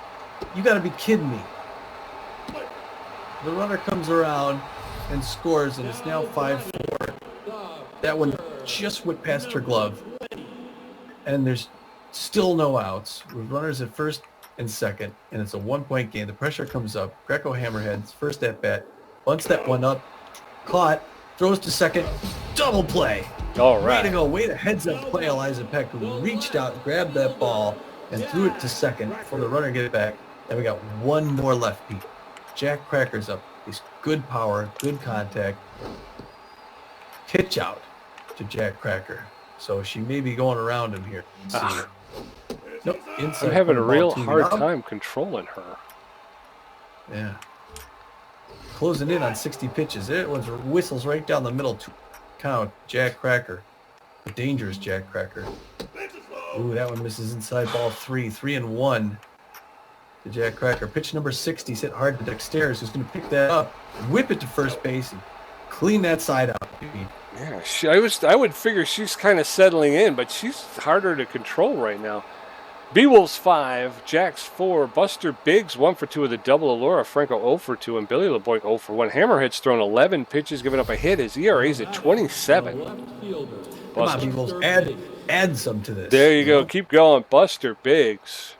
A: You got to be kidding me. The runner comes around and scores, and it's now 5-4. That one just went past her glove. And there's still no outs with runners at first and second, and it's a 1-point game. The pressure comes up. Greco Hammerheads, first at bat, bunts that one up, caught, throws to second, double play.
B: All right.
A: Way to go. Way to heads up play. Eliza Peck, who reached out, grabbed that ball, and threw it to second for the runner to get it back. And we got one more left, Pete. Jack Cracker's up. He's good power, good contact. Pitch out to Jack Cracker. So she may be going around him here. Nope,
B: I'm having a real hard time controlling her.
A: Yeah. Closing in on 60 pitches. It was whistles right down the middle to count. Jack Cracker. The dangerous Jack Cracker. Ooh, that one misses inside ball 3. 3-1 to Jack Cracker. Pitch number 60 hit hard to Dexter's, who's going to pick that up, whip it to first base, and clean that side out.
B: Yeah, I would figure she's kind of settling in, but she's harder to control right now. Beewolves 5, Jacks 4, Buster Biggs 1-for-2 with a double, Laura Franco 0-for-2, and Billy LeBoy 0-for-1. Hammerhead's thrown 11 pitches, giving up a hit. His ERA's at 27.
A: Come on, Beewolves, add some to this.
B: There you go. Keep going, Buster Biggs.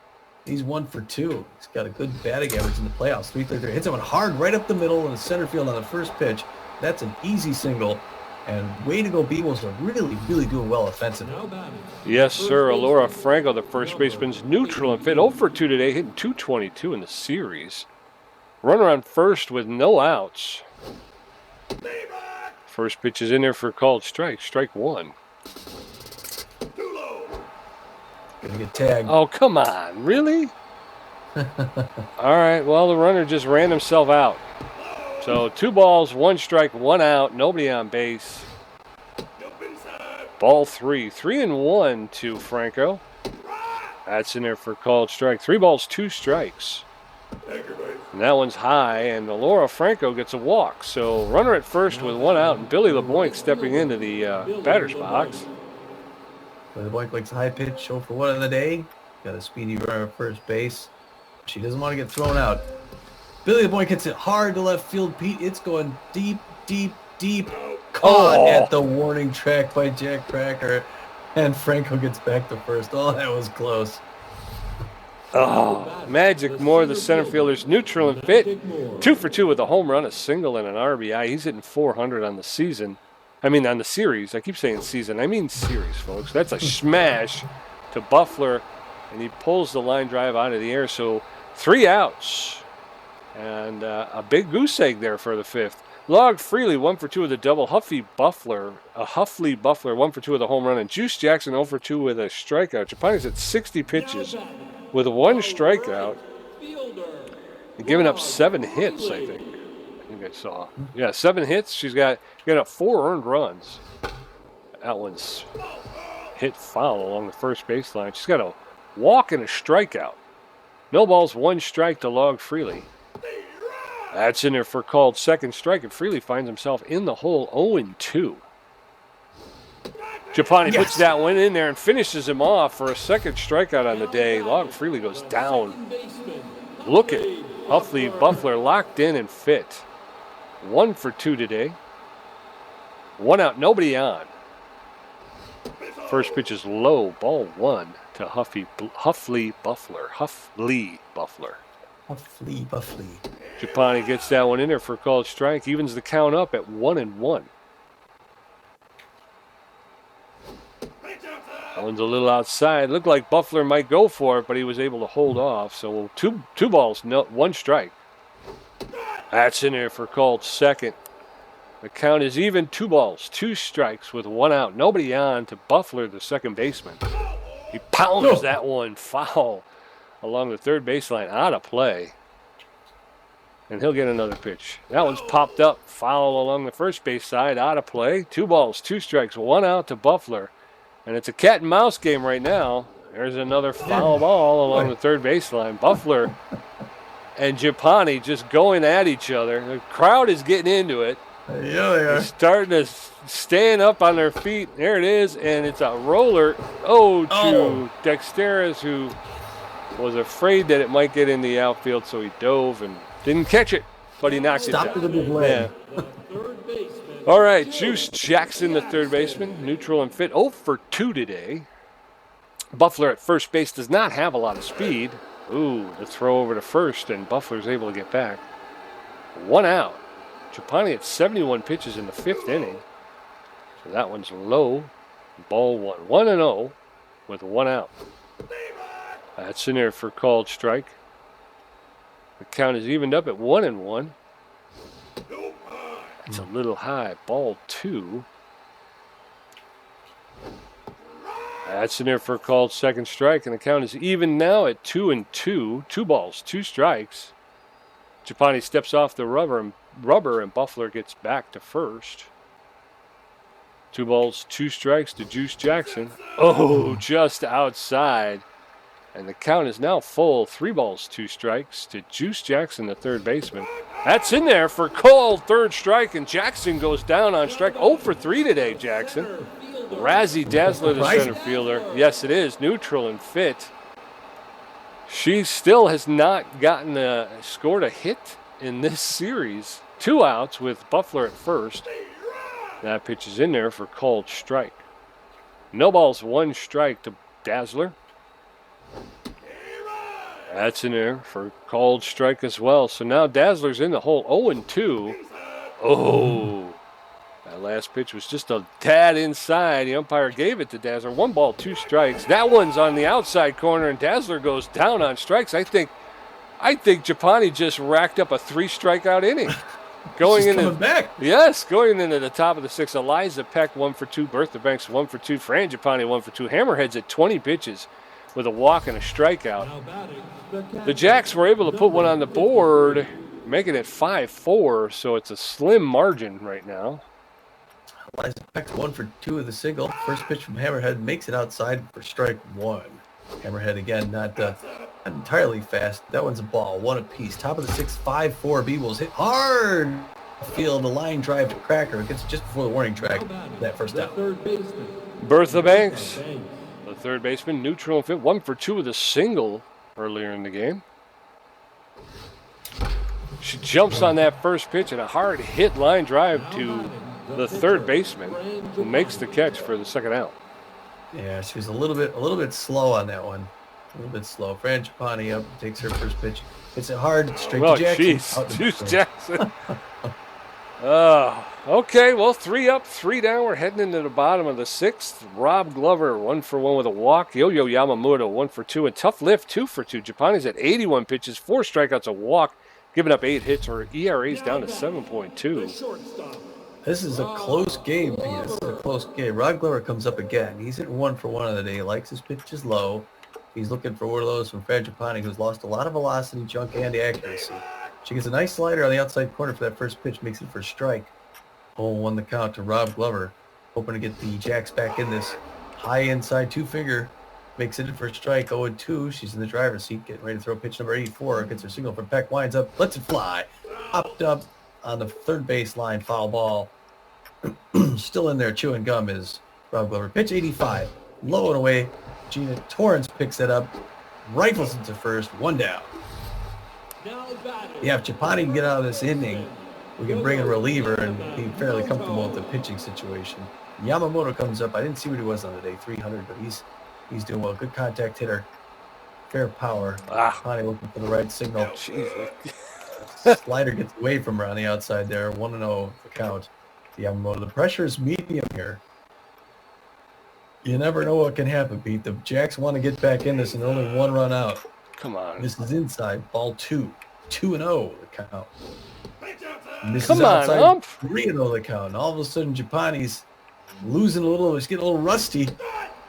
A: He's 1-for-2. He's got a good batting average in the playoffs. 333. Hits someone hard right up the middle in the center field on the first pitch. That's an easy single. And way to go, Beewolves are really, really doing well offensively.
B: Yes, sir. Laura Franco, the first baseman's neutral and fit. 0-for-2 today, hitting .222 in the series. Runner on first with no outs. First pitch is in there for a called strike. Strike one.
A: Gonna get tagged.
B: Oh, come on. Really? All right. Well, the runner just ran himself out. So 2 balls, 1 strike, 1 out. Nobody on base. Ball 3. 3-1 to Franco. That's in there for called strike. 3 balls, 2 strikes. And that one's high, and Laura Franco gets a walk. So runner at first with 1 out, and Billy LeBoink stepping into the batter's box.
A: LeBoink likes a high pitch, 0-for-1 in the day. Got a speedy runner at first base. She doesn't want to get thrown out. Billy LeBoink hits it hard to left field, Pete. It's going deep, deep, deep. Caught at the warning track by Jack Cracker. And Franco gets back to first. Oh, that was close.
B: Oh, Magic Moore, the center fielder's neutral and fit. 2-for-2 with a home run, a single, and an RBI. He's hitting .400 on the season. I mean, on the series. I keep saying season. I mean series, folks. That's a smash to Buffler, and he pulls the line drive out of the air. So 3 outs. And a big goose egg there for the 5th. Log Freely 1-for-2 with a double. Huffley Buffler 1-for-2 with a home run. And Juice Jackson 0-for-2 with a strikeout. Japani's at 60 pitches with 1 strikeout. And giving up 7 hits, I think I saw. Yeah, 7 hits. She's got 4 earned runs. That one's hit foul along the first baseline. She's got a walk and a strikeout. No balls, 1 strike to Log Freely. That's in there for called second strike, and Freely finds himself in the hole 0-2. Japani puts that one in there and finishes him off for a second strikeout on the day. Log Freely goes down. Look at Huffley Buffler locked in and fit. 1-for-2 today. 1 out, nobody on. First pitch is low, ball 1 to Huffley Buffler. Huffley Buffler. Japani gets that one in there for a called strike. Evens the count up at 1-1. That one's a little outside. Looked like Buffler might go for it, but he was able to hold off. So two balls, 1 strike. That's in there for called second. The count is even. 2 balls, 2 strikes with 1 out. Nobody on to Buffler, the second baseman. He pounds that one foul. along the third baseline, out of play. And he'll get another pitch. That one's popped up, foul along the first base side, out of play. 2 balls, 2 strikes, 1 out to Buffler. And it's a cat and mouse game right now. There's another foul ball along the third baseline. Buffler and Japani just going at each other. The crowd is getting into it.
A: Yeah, they are.
B: They're starting to stand up on their feet. There it is, and it's a roller. To Dexteris, who was afraid that it might get in the outfield, so he dove and didn't catch it, but he knocked it down.
A: Stopped it with his leg.
B: All right, Juice Jackson, the third baseman, neutral and fit, 0 for 2 today. Buffler at first base does not have a lot of speed. Ooh, the throw over to first, and Buffler's able to get back. 1 out. Trapani at 71 pitches in the 5th inning. So that one's low. Ball 1. 1-0 with 1 out. That's in there for called strike. The count is evened up at 1-1. It's a little high. Ball 2. That's in there for a called second strike, and the count is even now at 2-2. 2 balls, 2 strikes. Trapani steps off the rubber, and Buffler gets back to first. 2 balls, 2 strikes to Juice Jackson. Oh, just outside. And the count is now full. 3 balls, 2 strikes to Juice Jackson, the third baseman. That's in there for called third strike, and Jackson goes down on strike. 0 for 3 today, Jackson. Razzie Dazzler, the center fielder. Yes, it is. Neutral and fit. She still has not scored a hit in this series. 2 outs with Buffler at first. That pitch is in there for called strike. No balls, 1 strike to Dazzler. That's in there for called strike as well. So now Dazzler's in the hole, 0-2. Oh, that last pitch was just a tad inside. The umpire gave it to Dazzler. 1 ball, 2 strikes. That one's on the outside corner, and Dazzler goes down on strikes. I think Japani just racked up a 3 strikeout inning.
A: Coming back.
B: Yes, going into the top of the 6th. Eliza Peck 1 for 2. Bertha Banks 1 for 2. Fran Japani 1 for 2. Hammerheads at 20 pitches with a walk and a strikeout. The Jacks were able to put one on the board, making it 5-4, so it's a slim margin right now.
A: Eliza Peck 1 for 2 with a single. First pitch from Hammerhead makes it outside for strike 1. Hammerhead again, not entirely fast. That one's a ball, 1 apiece. Top of the 6th, 5-4. Beewolves hit hard. Field, a line drive to Cracker. It gets just before the warning track. That first out.
B: Bertha Banks, the third baseman, neutral and fit. 1 for 2 with a single earlier in the game. She jumps on that first pitch and a hard hit line drive to the third baseman, who makes the catch for the second out.
A: Yeah, she was a little bit slow on that one. A little bit slow. Fran Japani up, takes her first pitch. Hits it hard, straight to Jackson.
B: Jeez, Juice Jackson. Okay, well, 3 up, 3 down. We're heading into the bottom of the 6th. Rob Glover, 1 for 1 with a walk. Yo-Yo Yamamoto, 1 for 2. And Tough Lift, 2 for 2. Japani's at 81 pitches, 4 strikeouts, a walk, giving up 8 hits. Her ERA's down to 7.2.
A: This is a close game, Pete. This is a close game. Rob Glover comes up again. He's hitting 1 for 1 on the day. He likes his pitches low. He's looking for one of those from Fran Japani, who's lost a lot of velocity, junk, and accuracy. She gets a nice slider on the outside corner for that first pitch, makes it for a strike. 0-1 the count to Rob Glover, hoping to get the Jacks back in this high inside 2-finger. Makes it for a strike. 0-2. She's in the driver's seat, getting ready to throw pitch number 84. Gets her single from Peck, winds up, lets it fly. Popped up on the third base line, foul ball. Still in there chewing gum is Rob Glover. Pitch 85, low and away. Gina Torrance picks it up, rifles into first, 1 down. Yeah, if Japani can get out of this inning, we can bring a reliever and be fairly comfortable with the pitching situation. Yamamoto comes up. I didn't see what he was on the day, 300, but he's doing well. Good contact hitter, fair power. Japani looking for the right signal. Slider gets away from her on the outside there, 1-0 the count. Yamamoto. The pressure is medium here. You never know what can happen, Pete. The Jacks want to get back in this and only 1 run out.
B: Come on.
A: This is inside. Ball 2. 2-0 the count. And this
B: Come
A: is outside.
B: on,
A: 3-0 the count. And all of a sudden, Japani's losing a little. He's getting a little rusty.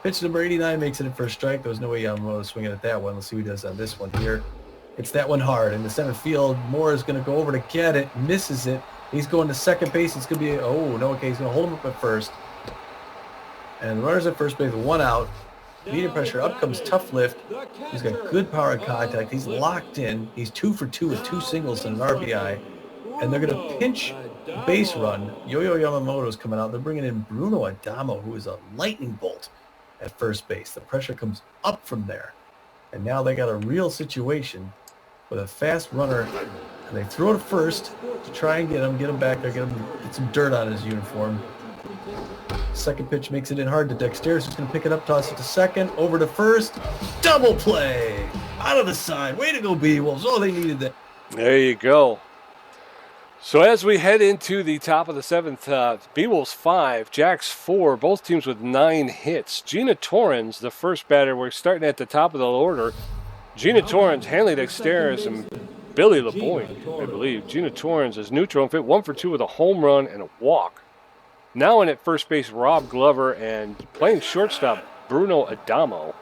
A: Pitch number 89 makes it in for a strike. There was no way Yamamoto swinging at that one. Let's see what he does on this one here. It's that one hard. In the center field, Moore is going to go over to get it. Misses it. He's going to second base. It's going to be, oh, no, okay. He's going to hold him up at first. And the runner's at first base with one out. Medium pressure. Up comes Tough Lift. He's got good power and contact. He's locked in. He's 2 for 2 with 2 singles and an RBI. And they're going to pinch base run. Yo-Yo Yamamoto's coming out. They're bringing in Bruno Adamo, who is a lightning bolt at first base. The pressure comes up from there. And now they got a real situation with a fast runner. And they throw to first to try and get him back there, get some dirt on his uniform. Second pitch makes it in hard to Dexter's, who's going to pick it up, toss it to second, over to first. Double play! Out of the side. Way to go, Beewolves. Oh, they needed that.
B: There you go. So as we head into the top of the 7th, Beewolves 5, Jacks 4, both teams with 9 hits. Gina Torrens, the first batter. We're starting at the top of the order. Gina Torrens, Hanley Dexteris, and Billy LeBoy, I believe. Gina Torrens is neutral and fit, 1 for 2 with a home run and a walk. Now in at first base, Rob Glover, and playing shortstop, Bruno Adamo.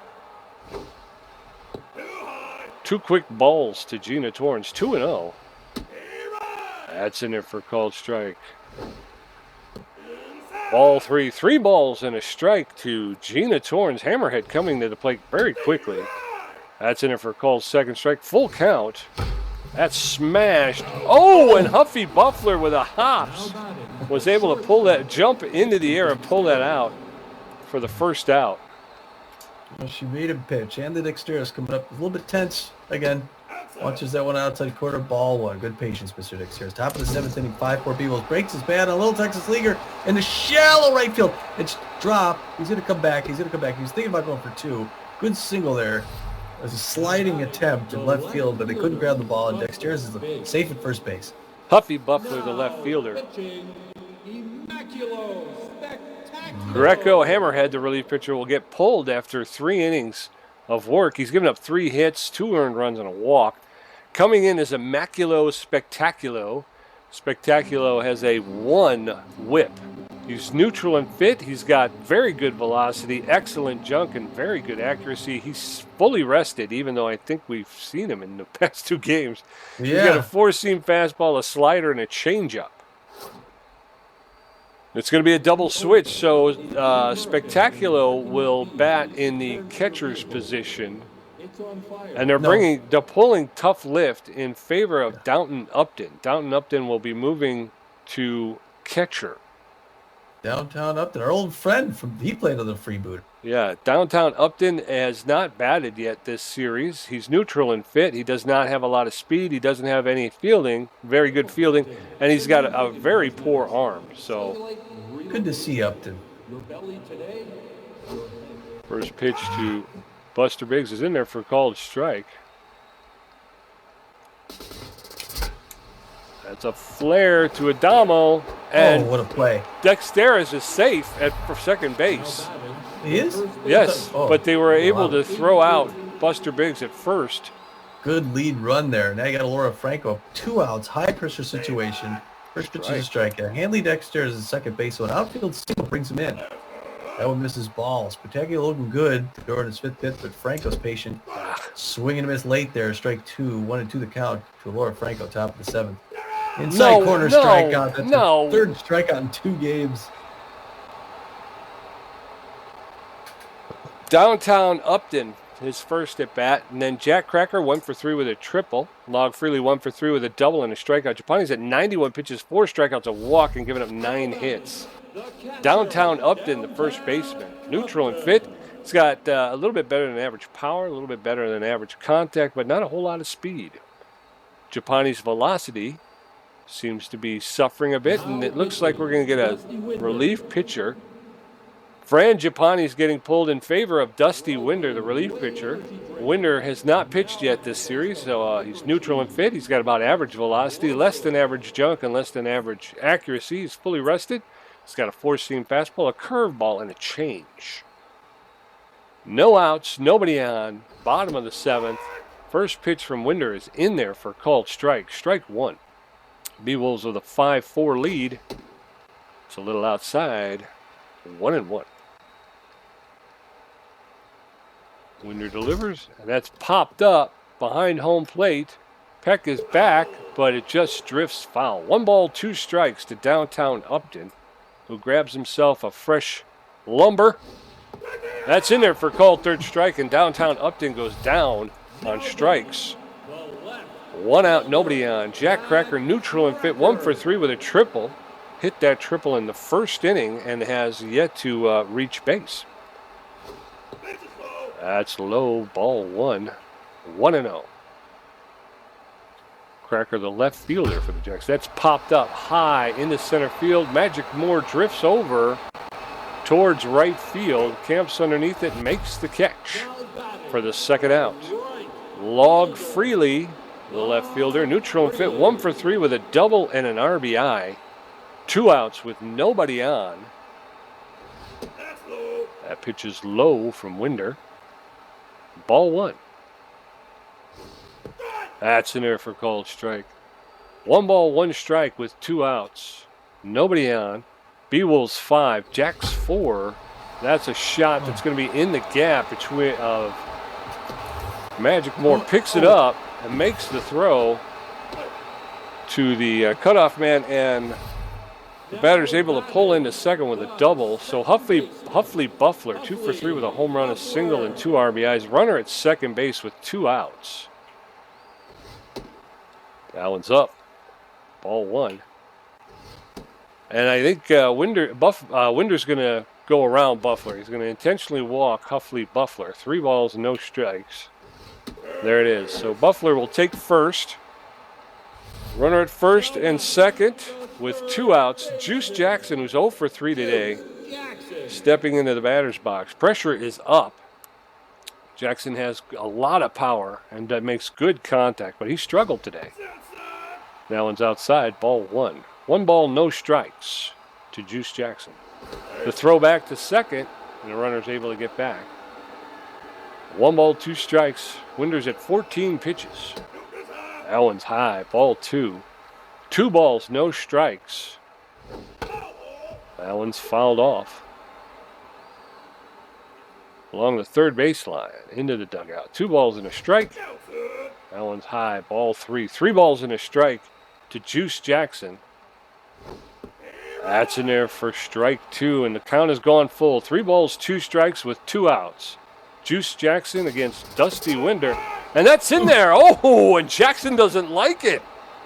B: 2 quick balls to Gina Torrens, 2-0. That's in there for called strike. Ball 3, 3 balls and a strike to Gina Torrens. Hammerhead coming to the plate very quickly. That's in there for called second strike. Full count. That's smashed. Oh, and Huffy Buffler with a hops was able to pull that, jump into the air and pull that out for the first out.
A: Well, she made him pitch. And the Dexter's coming up a little bit tense again. Watches that one outside corner, ball 1. Good patience, Mr. Dexter's. Top of the 7th inning, 5-4 Beewolves. Breaks his bat on a Little Texas leaguer in the shallow right field. It's dropped. He's going to come back. He was thinking about going for 2. Good single there. It was a sliding attempt in left field, but they couldn't grab the ball, and Dexter's is safe at first base.
B: Huffy Buffler, the left fielder. Greco Hammerhead, the relief pitcher, will get pulled after 3 innings of work. He's given up 3 hits, 2 earned runs, and a walk. Coming in is Immaculo Spectaculo. Spectaculo has a 1 whip. He's neutral and fit. He's got very good velocity, excellent junk, and very good accuracy. He's fully rested, even though I think we've seen him in the past 2 games. Yeah. He's got a 4-seam fastball, a slider, and a changeup. It's going to be a double switch, so Spectaculo will bat in the catcher's position. And they're pulling Tough Lift in favor of Downton Upton. Downton Upton will be moving to catcher.
A: Downtown Upton, our old friend, he played on the freebooter.
B: Yeah, Downtown Upton has not batted yet this series. He's neutral and fit. He does not have a lot of speed. He doesn't have any fielding, very good fielding, and he's got a very poor arm. So
A: good to see Upton.
B: First pitch to Buster Biggs is in there for called strike. That's a flare to Adamo. And
A: what a play.
B: Dexteris is safe for second base.
A: He is?
B: Yes, but they were able to throw out Buster Biggs at first.
A: Good lead run there. Now you got Laura Franco. 2 outs, high pressure situation. First pitch is a strike. Hanley Dexter is the second base, so an outfield single brings him in. That one misses balls. Spectacular looking good. During his 5th pitch, but Franco's patient. Swing and a miss late there. Strike 2. 1-2 the count to Laura Franco, top of the 7th. Inside corner strikeout. That's the 3rd strikeout in 2 games.
B: Downtown Upton, his first at bat, and then Jack Cracker 1 for 3 with a triple. Log Freely 1 for 3 with a double and a strikeout. Japani's at 91 pitches, 4 strikeouts, a walk, and giving up 9 hits. Downtown Upton, the first baseman, neutral and fit. He's got a little bit better than average power, a little bit better than average contact, but not a whole lot of speed. Japani's velocity seems to be suffering a bit, and it looks like we're going to get a relief pitcher. Fran Japani's getting pulled in favor of Dusty Winder, the relief pitcher. Winder has not pitched yet this series, so he's neutral and fit. He's got about average velocity, less than average junk, and less than average accuracy. He's fully rested. He's got a 4-seam fastball, a curveball, and a change. No outs, nobody on. Bottom of the 7th. First pitch from Winder is in there for called strike. Strike 1. Beewolves with a 5-4 lead. It's a little outside. 1-1. Winder delivers, and that's popped up behind home plate. Peck is back, but it just drifts foul. 1 ball, 2 strikes to downtown Upton, who grabs himself a fresh lumber. That's in there for called third strike, and downtown Upton goes down on strikes. 1 out, nobody on. Jack Cracker neutral and fit, 1 for 3 with a triple. Hit that triple in the first inning and has yet to reach base. That's low, ball 1, 1-0. Cracker, the left fielder for the Jacks. That's popped up high into center field. Magic Moore drifts over towards right field, camps underneath it, makes the catch for the second out. Log Freely, the left fielder, neutral and fit, 1 for 3 with a double and an RBI. 2 outs with nobody on. That pitch is low from Winder. Ball 1. That's in there for called strike. 1 ball, 1 strike with 2 outs. Nobody on. Beewolves 5, Jacks 4. That's a shot that's going to be in the gap between Magic Moore picks it up and makes the throw to the cutoff man, and the batter's able to pull into second with a double. So Huffley Buffler, 2 for 3 with a home run, a single, and 2 RBIs. Runner at second base with 2 outs. That one's up. Ball 1. And I think Winder's going to go around Buffler. He's going to intentionally walk Huffley Buffler. 3 balls, no strikes. There it is. So Buffler will take first. Runner at first and second with 2 outs. Juice Jackson, who's 0 for 3 today, stepping into the batter's box. Pressure is up. Jackson has a lot of power and makes good contact, but he struggled today. That one's outside, ball 1. 1 ball, no strikes to Juice Jackson. The throw back to second, and the runner's able to get back. 1 ball, 2 strikes. Winder's at 14 pitches. That one's high, ball 2. 2 balls, no strikes. That one's fouled off. Along the third baseline, into the dugout. 2 balls and a strike. That one's high, ball 3. 3 balls and a strike to Juice Jackson. That's in there for strike 2, and the count has gone full. 3 balls, 2 strikes with 2 outs. Juice Jackson against Dusty Winder, and that's in there. Oh, and Jackson doesn't like it.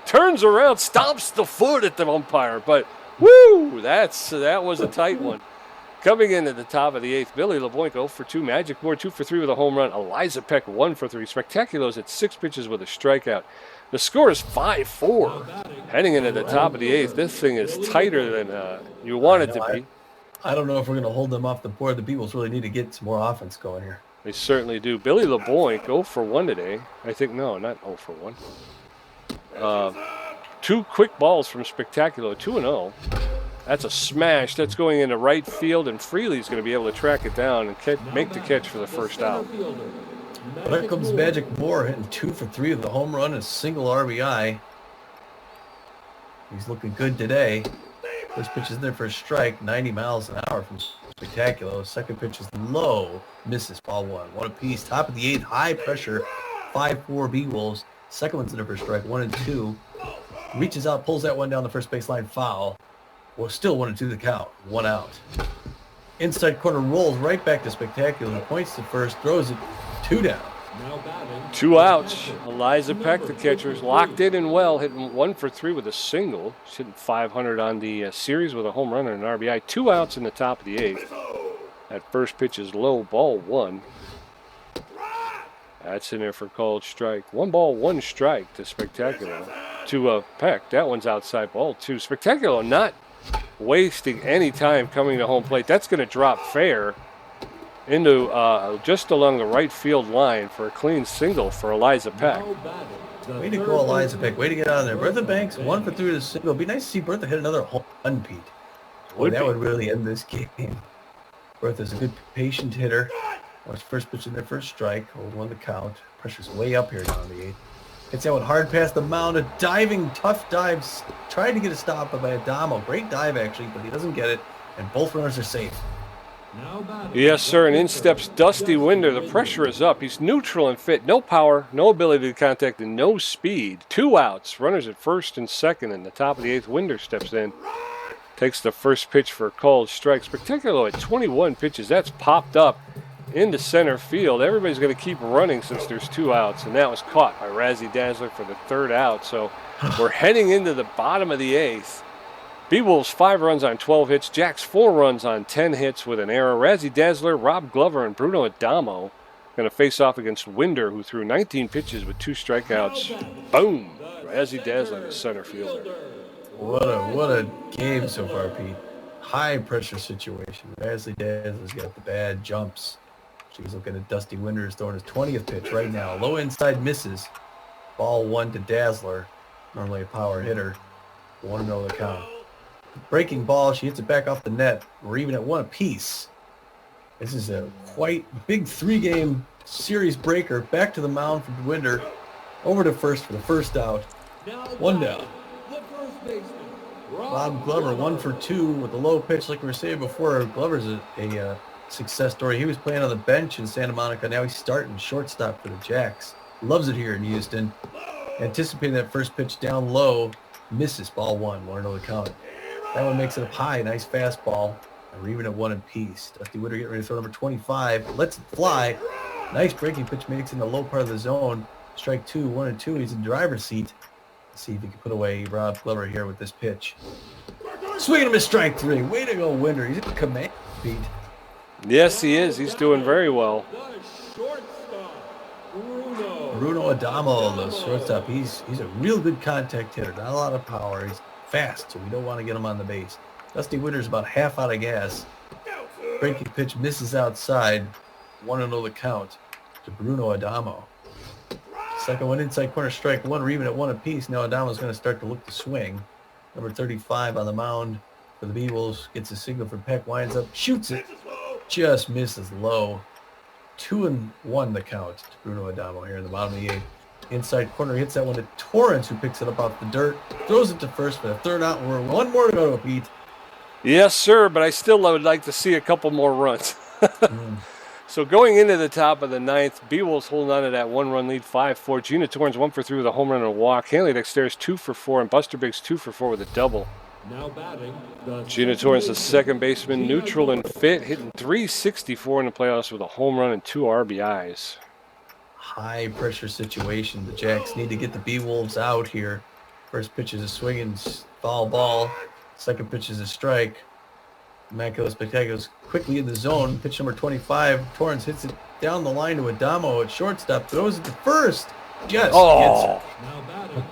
B: Turns around, stomps the foot at the umpire, but woo, that was a tight one. Coming in at the top of the 8th, Billy LeBoink 0 for 2. Magic Moore 2 for 3 with a home run. Eliza Peck 1 for 3. Spectacular's at 6 pitches with a strikeout. The score is 5-4. Heading into the top of the 8th, this thing is tighter than you want it to be.
A: I don't know if we're going to hold them off the board. The Beewolves really need to get some more offense going here.
B: They certainly do. Billy LeBoink 0 for 1 today. I think, no, not 0 for 1. 2 quick balls from Spectacular, 2-0. That's a smash. That's going into right field, and Freely's going to be able to track it down and make the catch for the first out.
A: There comes Magic Moore hitting 2 for 3 with a home run and a single RBI. He's looking good today. First pitch is there for a strike, 90 miles an hour from Spectacular. Second pitch is low, misses, ball 1. 1 apiece. Top of the 8th, high pressure, 5-4 Beewolves. Second one's there for a strike, 1 and 2. Reaches out, pulls that one down the first baseline, foul. Well, still 1 and 2 the count, 1 out. Inside corner rolls right back to Spectacular. Points to first, throws it 2 down.
B: 2 outs. Eliza Peck, the catcher, is locked in and well, hitting 1 for 3 with a single. She's hitting 500 on the series with a home run and an RBI. 2 outs in the top of the 8th. That first pitch is low, ball 1. That's in there for called strike. 1 ball, 1 strike to Spectacular. To Peck. That one's outside, ball 2. Spectacular not wasting any time coming to home plate. That's going to drop fair into just along the right field line for a clean single for Eliza Peck.
A: Way to go, Eliza Peck. Way to get out of there. Bertha Banks, 1 for 3 with a single. It'd be nice to see Bertha hit another home run, Pete. Boy, that would really end this game. Bertha's a good patient hitter. Watch first pitch in their first strike. Hold 1 the count. Pressure's way up here down the 8th. Hits that one hard past the mound. A diving, tough dive. Tried to get a stop by Adamo. Great dive, actually, but he doesn't get it. And both runners are safe.
C: Now batting.
B: Yes, sir, and in steps Dusty Winder. The pressure is up. He's neutral and fit. No power, no ability to contact, and no speed. 2 outs. Runners at first and second. In the top of the 8th, Winder steps in. Takes the first pitch for a called strike. Spectacular at 21 pitches. That's popped up into center field. Everybody's going to keep running since there's 2 outs, and that was caught by Razzie Dazzler for the 3rd out. So we're heading into the bottom of the 8th. Beewolves 5 runs on 12 hits. Jacks 4 runs on 10 hits with an error. Razzie Dazzler, Rob Glover, and Bruno Adamo going to face off against Winder, who threw 19 pitches with 2 strikeouts. Boom! Razzie Dazzler, the center fielder.
A: What a game so far, Pete. High pressure situation. Razzie Dazzler's got the bad jumps. She's looking at Dusty Winters throwing his 20th pitch right now. Low inside misses. Ball 1 to Dazzler. Normally a power hitter. 1-0 the count. Breaking ball. She hits it back off the net. We're even at 1 apiece. This is a quite big 3-game series breaker. Back to the mound for Winder. Over to first for the 1st out. 1 down.
C: The first baseman.
A: Bob Glover 1 for 2 with a low pitch. Like we were saying before, Glover's a success story. He was playing on the bench in Santa Monica. Now he's starting shortstop for the Jacks. Loves it here in Houston. Anticipating that first pitch down low. Misses. Ball 1. 1-0 the count. That one makes it up high. Nice fastball. And we're even at 1 apiece. Dusty Winder getting ready to throw number 25. Lets it fly. Nice breaking pitch. Makes it in the low part of the zone. Strike 2. 1-2. He's in driver's seat. Let's see if he can put away Rob Glover here with this pitch. Swing and a miss. Strike 3. Way to go, Winder. He's at the command, Pete.
B: Yes, he is. He's doing very well.
C: The shortstop,
A: Bruno Adamo, the shortstop. He's a real good contact hitter. Not a lot of power. He's fast, so we don't want to get him on the base. Dusty Winder's about half out of gas. Breaking pitch misses outside. 1-0 the count to Bruno Adamo. Second one inside corner, strike 1. We're even at 1 apiece. Now Adamo's going to start to look to swing. Number 35 on the mound for the Beewolves. Gets a signal from Peck. Winds up. Shoots it. Just misses low. 2-1 the count to Bruno Adamo here in the bottom of the 8th. Inside corner, hits that one to Torrance, who picks it up off the dirt. Throws it to first for the 3rd out. We're 1 more to go, Pete.
B: Yes, sir, but I still would like to see a couple more runs. So going into the top of the 9th, Beewolves holding on to that 1-run lead, 5-4. Gina Torrance 1 for 3 with a home run and a walk. Hanley Dexter's 2 for 4, and Buster Biggs 2 for 4 with a double.
C: now batting.
B: Gina Torrance, the second baseman, neutral and fit, hitting .364 in the playoffs with a home run and 2 RBIs.
A: High pressure situation. The Jacks need to get the Beewolves out here. First pitch is a swinging foul ball. Second pitch is a strike. Immaculate Spectacular's quickly in the zone. Pitch number 25. Torrance hits it down the line to Adamo at shortstop. Throws it to first. Just gets
C: Now batting.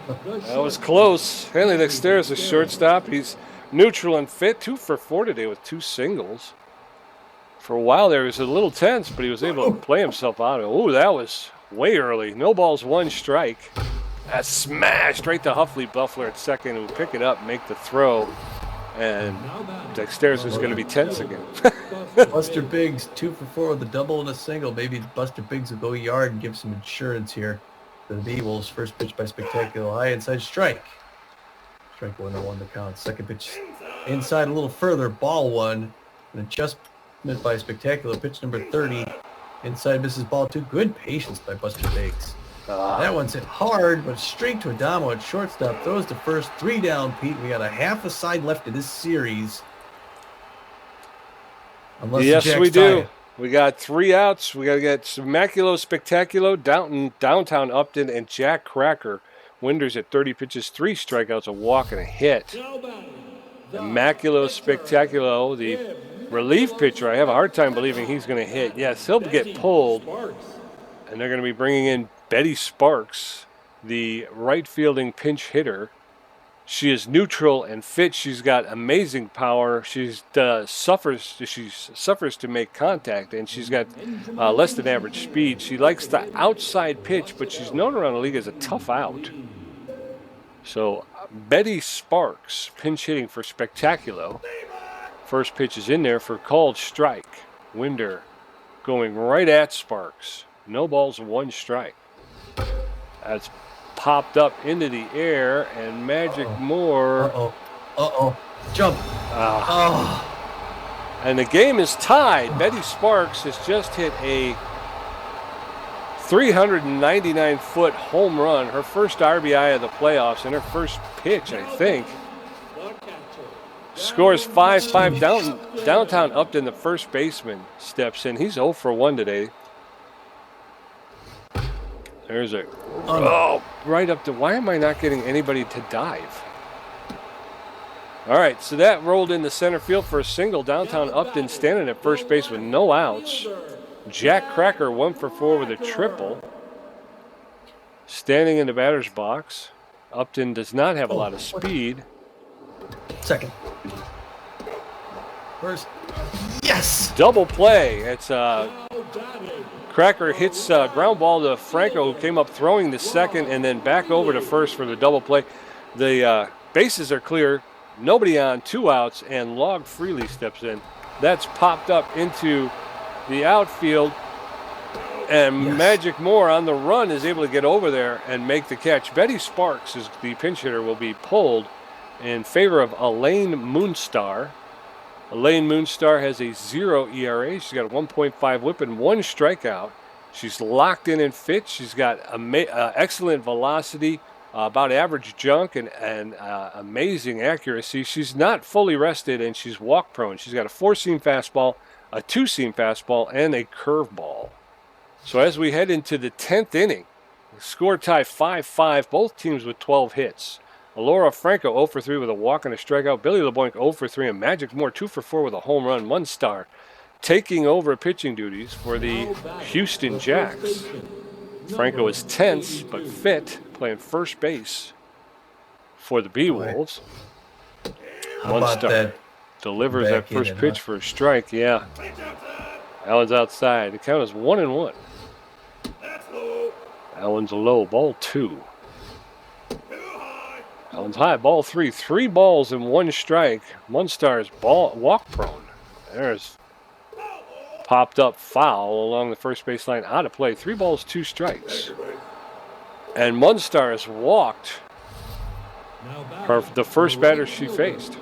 B: That was close. Hanley Dexter's the shortstop. He's neutral and fit, 2 for 4 today with 2 singles. For a while there, he was a little tense, but he was able to play himself out. Oh, that was way early. No balls, 1 strike. That smashed right to Huffley Buffler at second, who pick it up, make the throw. And Dexter's is going to be tense again.
A: Buster Biggs, 2 for 4 with a double and a single. Maybe Buster Biggs will go yard and give some insurance here to the Beewolves. First pitch by Spectacular, high inside strike. Strike 1-1 the count. Second pitch inside a little further, ball 1. An adjustment by Spectacular. Pitch number 30. Inside misses ball 2. Good patience by Buster Biggs. That one's hit hard, but straight to Adamo at shortstop. Throws to first. 3 down, Pete. We got a half a side left in this series. Unless
B: Yes, we do. We got 3 outs. We got to get Immaculo Spectaculo, downtown Upton, and Jack Cracker. Winders at 30 pitches, 3 strikeouts, a walk, and a hit.
C: Now batting.
B: Immaculo Spectaculo, the relief pitcher. I have a hard time believing he's going to hit. Yes, he'll get pulled,
C: Sparks.
B: and they're going to be bringing in Betty Sparks, the right fielding pinch hitter. She is neutral and fit. She's got amazing power. She suffers to make contact, and she's got less than average speed. She likes the outside pitch, but she's known around the league as a tough out. So Betty Sparks, pinch hitting for Spectaculo. First pitch is in there for called strike. Winder going right at Sparks. No balls, 1 strike. That's popped up into the air, and Magic Moore.
A: Jump.
B: And the game is tied. Betty Sparks has just hit a 399-foot home run, her first RBI of the playoffs, and her first pitch, I think. Scores 5-5 downtown Upton. The first baseman steps in. He's 0 for 1 today. There's a right up to. Why am I not getting anybody to dive? All right, so that rolled into center field for a single. Downtown Upton standing at first base with no outs. Jack Cracker 1 for 4 with a triple. Standing in the batter's box. Upton does not have a lot of speed.
A: Second. First. Yes!
B: Double play. It's Cracker hits ground ball to Franco, who came up throwing to second and then back over to first for the double play. The bases are clear. Nobody on, 2 outs, and Log Freely steps in. That's popped up into the outfield, and yes. Magic Moore on the run is able to get over there and make the catch. Betty Sparks, is the pinch hitter, will be pulled in favor of Elaine Moonstar. Elaine Moonstar has a 0 ERA. She's got a 1.5 whip and 1 strikeout. She's locked in and fit. She's got excellent velocity, about average junk, and amazing accuracy. She's not fully rested, and she's walk prone. She's got a 4-seam fastball, a 2-seam fastball, and a curveball. So as we head into the 10th inning, the score tie 5-5, both teams with 12 hits. Alora Franco 0 for 3 with a walk and a strikeout. Billy LeBoink 0 for 3, and Magic Moore 2 for 4 with a home run. Moonstar taking over pitching duties for the Houston Jacks. Franco is tense but fit, playing first base for the Beewolves. Moonstar delivers that first pitch for a strike. Yeah. Allen's outside. The count is 1-1. Allen's low. Ball 2. Allen's high. Ball 3. 3 balls and 1 strike. Moonstar's walk prone. There's popped up foul along the first base line, out of play. 3 balls, 2 strikes. And Moonstar has walked the first batter she faced.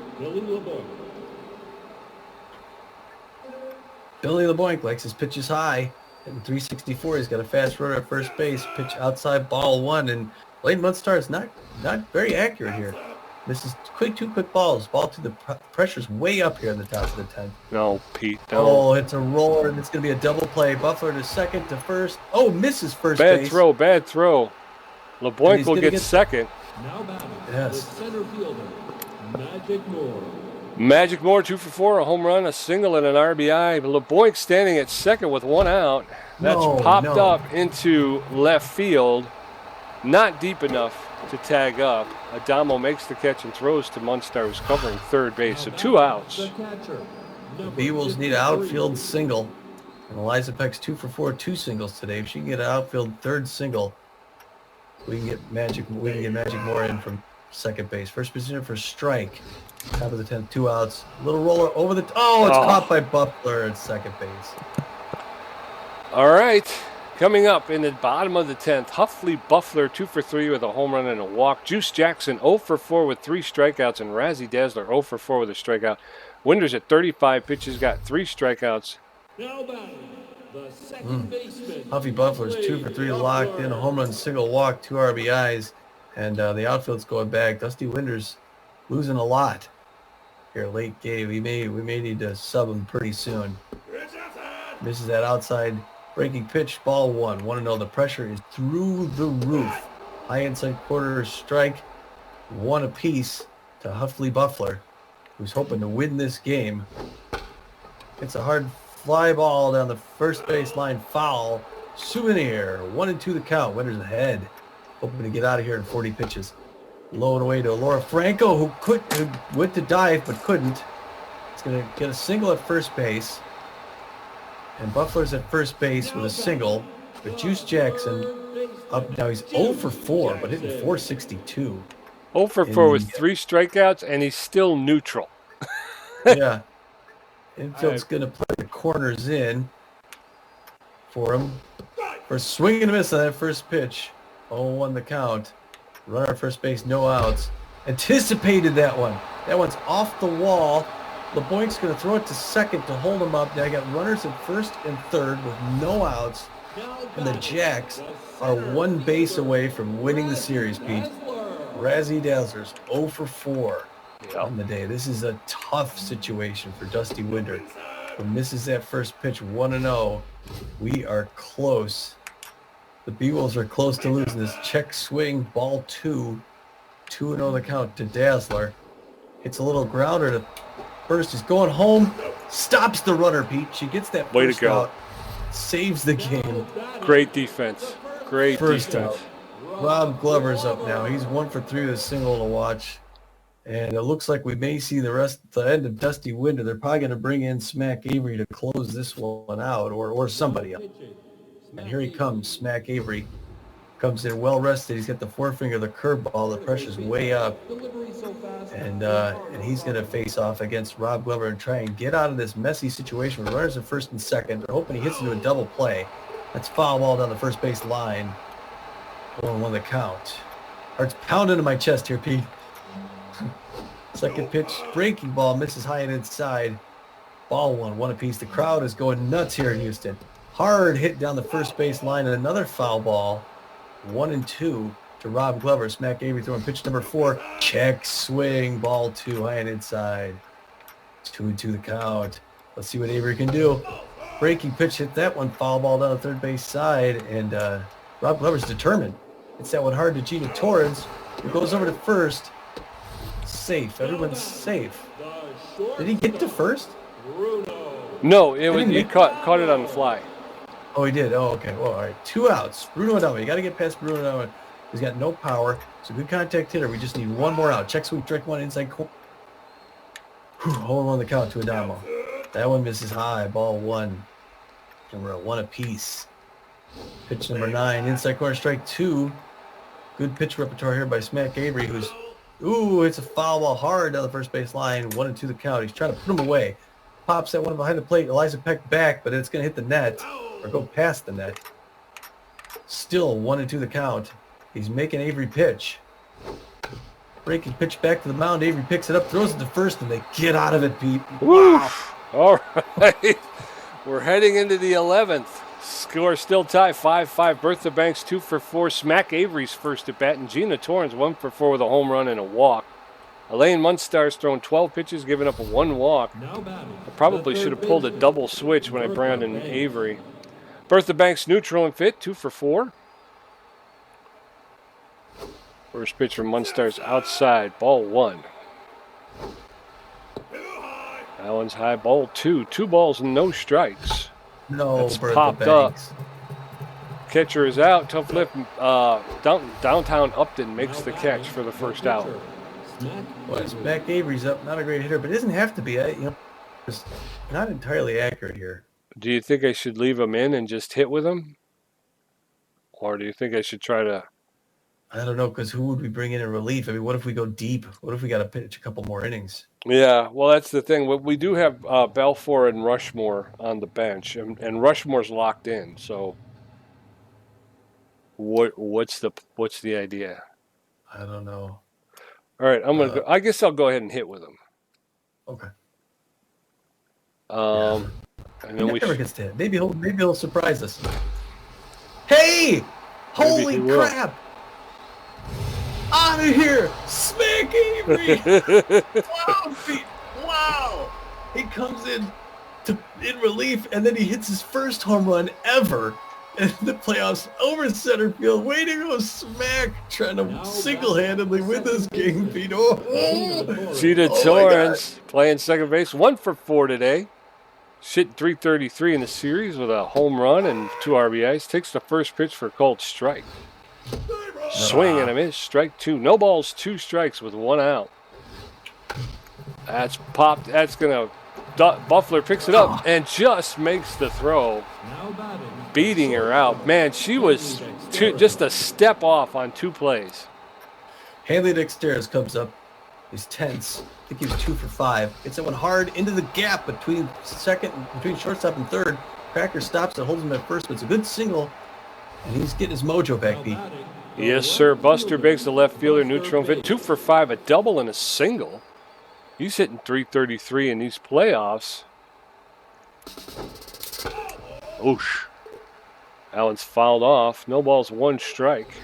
A: Billy LeBoink likes his pitches high. Hitting 364. He's got a fast runner at first base. Pitch outside, ball 1. And Elaine Moonstar is not very accurate here. This is 2 quick balls. Ball 2. The pressure's way up here in the top of the 10th.
B: No, Pete, no.
A: Oh, it's a roller, and it's going to be a double play. Buffler to second, to first. Oh, misses first base.
B: Bad throw. LeBoink will get second.
C: Now batting,
A: yes.
C: the center fielder, Magic Moore.
B: Magic Moore 2 for 4, a home run, a single, and an RBI. LeBoink standing at second with 1 out. That's popped up into left field. Not deep enough to tag up. Adamo makes the catch and throws to Moonstar, who's covering third base. So 2 outs.
A: The Beewolves need an outfield single. And Eliza Peck's 2 for 4, 2 singles today. If she can get an outfield third single, we can get Magic Moore in from second base. First position for strike. Top of the 10th, 2 outs. Little roller over the... it's caught by Buffler at second base.
B: All right. Coming up in the bottom of the 10th, Huffley Buffler 2 for 3 with a home run and a walk. Juice Jackson 0 for 4 with 3 strikeouts, and Razzie Dazzler 0 for 4 with a strikeout. Winters at 35 pitches got 3 strikeouts.
C: Now batting, the second baseman.
A: Huffy Buffler's 2 for 3 locked in, a home run, single walk, 2 RBIs, and the outfield's going back. Dusty Winters losing a lot here late game. We may need to sub him pretty soon. Misses that outside breaking pitch, ball 1. 1-0. The pressure is through the roof. High inside quarter strike, 1 apiece to Huffley Buffler, who's hoping to win this game. It's a hard fly ball down the first base line, foul. Souvenir, 1-2 the count. Winters ahead, hoping to get out of here in 40 pitches. Low and away to Laura Franco, who went to dive but couldn't. It's going to get a single at first base. And Buffler's at first base with a single. But Juice Jackson up now. He's 0 for 4, but hitting 462.
B: 0 for 4 with 3 strikeouts, and he's still neutral.
A: Yeah. Infield's going to play the corners in for him. For a swing and a miss on that first pitch. 0-1 the count. Runner at first base, no outs. Anticipated that one. That one's off the wall. LeBoink's going to throw it to second to hold him up. Now I got runners at first and third with no outs. And the Jacks are one base away from winning the series, Pete. Razzie Dazzlers 0 for 4 on the day. This is a tough situation for Dusty Winder, who misses that first pitch 1-0. We are close. The Beewolves are close to losing this. Check swing, ball 2. 2-0 the count to Dazzler. Hits a little grounder to first. He's going home. Stops the runner, Pete. She gets that
B: Way to
A: first
B: go.
A: out. Saves the game.
B: Great defense. Great
A: First
B: defense.
A: out. Rob Glover's up now. He's 1 for 3 with a single to watch. And it looks like we may see the end of Dusty Winder. They're probably going to bring in Smack Avery to close this one out, or somebody up. And here he comes, Smack Avery. Comes in well rested. He's got the forefinger of the curveball. The pressure's way up. And he's going to face off against Rob Glover and try and get out of this messy situation with runners at first and second. They're hoping he hits into a double play. That's foul ball down the first base line. 1-1 the count. Heart's pounding into my chest here, Pete. Second pitch, breaking ball, misses high and inside. Ball 1 apiece. The crowd is going nuts here in Houston. Hard hit down the first base line and another foul ball. 1-2 to Rob Glover. Smack Avery throwing pitch number 4. Check swing, ball 2 high and inside. 2-2 the count. Let's see what Avery can do. Breaking pitch hit that one, foul ball down the third base side, and Rob Glover's determined. It's that one hard to Gina Torrens, who goes over to first. Safe. Everyone's safe. Did he get to first?
B: No, he caught it on the fly.
A: Oh, he did. Oh, okay. Well, all right. 2 outs. Bruno Adama. You got to get past Bruno Adama. He's got no power. It's a good contact hitter. We just need 1 more out. Check swing, strike 1 inside corner. Hold on the count to Adama. That one misses high. Ball 1. And we're at 1 apiece. Pitch number 9. Inside corner, strike 2. Good pitch repertoire here by Smack Avery, who's, it's a foul ball hard down the first base line. 1-2 the count. He's trying to put him away. Pops that one behind the plate. Eliza Peck back, but it's going to hit the net or go past the net. Still 1-2 the count. He's making Avery pitch. Breaking pitch back to the mound. Avery picks it up, throws it to first, and they get out of it, Pete.
B: Wow. All right. We're heading into the 11th. Score still tied 5-5. Bertha Banks 2 for 4. Smack Avery's first at bat, and Gina Torrens 1 for 4 with a home run and a walk. Elaine Munstar's thrown 12 pitches, giving up 1 walk. I probably should have pulled a double switch when I brought in Avery. Bertha Banks neutral and fit, 2 for 4. First pitch from Munstar's outside, ball 1. That one's high, ball 2. 2 balls and no strikes.
A: No,
B: That's
A: Bertha
B: popped
A: Banks.
B: up. Catcher is out. Tough lift. Downtown Upton makes the catch for the first out.
A: Well, Smack Avery's up. Not a great hitter, but it doesn't have to be. It's not entirely accurate here.
B: Do you think I should leave him in and just hit with him? Or do you think I should try to...
A: I don't know, because who would we bring in relief? I mean, what if we go deep? What if we got to pitch a couple more innings?
B: Yeah, well, that's the thing. We do have Balfour and Rushmore on the bench, and Rushmore's locked in. So, what's the idea?
A: I don't know.
B: All right, I'm gonna. I guess I'll go ahead and hit with him.
A: Okay.
B: And then
A: he never gets to hit. Maybe he'll surprise us. Hey! Holy crap! Out of here! Smack Avery! Wow, Pete! Wow! He comes in relief, and then he hits his first home run ever in the playoffs over center field. Way to go, Smack! Trying to single-handedly win this game, Pete.
B: Gina Torrens playing second base, 1 for 4 today. Shit 333 in the series with a home run and 2 RBIs. Takes the first pitch for a called strike. Swing and a miss. Strike 2. No balls, 2 strikes with 1 out. That's popped. That's going to... Buffler picks it up and just makes the throw. Beating her out. Man, she was just a step off on 2 plays.
A: Hanley Dexteris comes up. He's tense. I think he was 2 for 5. Gets that one hard into the gap between shortstop and third. Cracker stops it, holds him at first, but it's a good single. And he's getting his mojo back, Pete.
B: Yes, sir. Buster Biggs, the left fielder, neutral fit. 2 for 5, a double and a single. He's hitting 333 in these playoffs. Oosh. Allen's fouled off. No balls, 1 strike.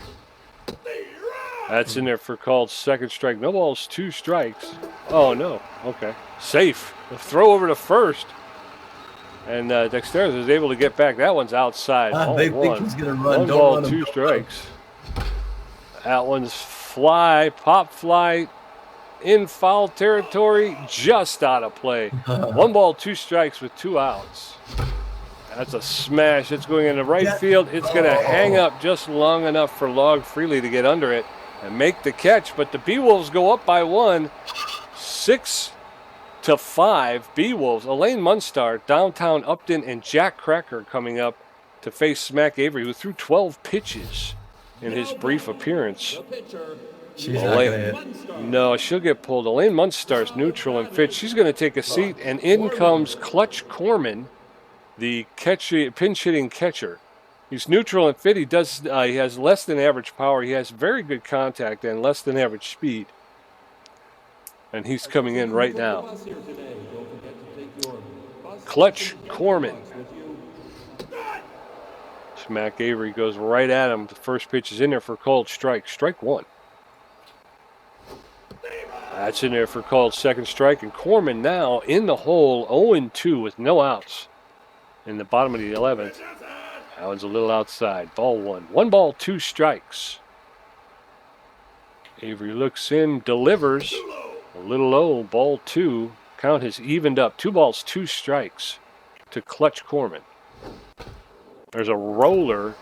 B: That's in there for called second strike. No balls, 2 strikes. Oh, no. Okay. Safe. The throw over to first. And Dexteros is able to get back. That one's outside.
A: They think he's going to run.
B: 1
A: Don't
B: ball,
A: run
B: 2 strikes. That one's fly, pop fly, in foul territory, just out of play. 1 ball, 2 strikes with 2 outs. That's a smash. It's going into right field. It's going to hang up just long enough for Log Freely to get under it and make the catch. But the Beewolves go up by 1, 6-5. Beewolves. Elaine Munstar, Downtown Upton, and Jack Cracker coming up to face Smack Avery, who threw 12 pitches in his brief appearance.
A: She's not going to hit.
B: No, she'll get pulled. Elaine Munstar's neutral and fit. She's going to take a seat, and in comes Clutch Corman, the pinch hitting catcher. He's neutral and fit. He has less than average power. He has very good contact and less than average speed. And he's coming in right now. Clutch Corman. Smack Avery goes right at him. The first pitch is in there for called strike. Strike 1. That's in there for called second strike. And Corman now in the hole, 0-2 with no outs in the bottom of the 11th. That one's a little outside. Ball 1. 1 ball, 2 strikes. Avery looks in, delivers. A little low. Ball 2. Count has evened up. 2 balls, 2 strikes to Clutch Corman. There's a roller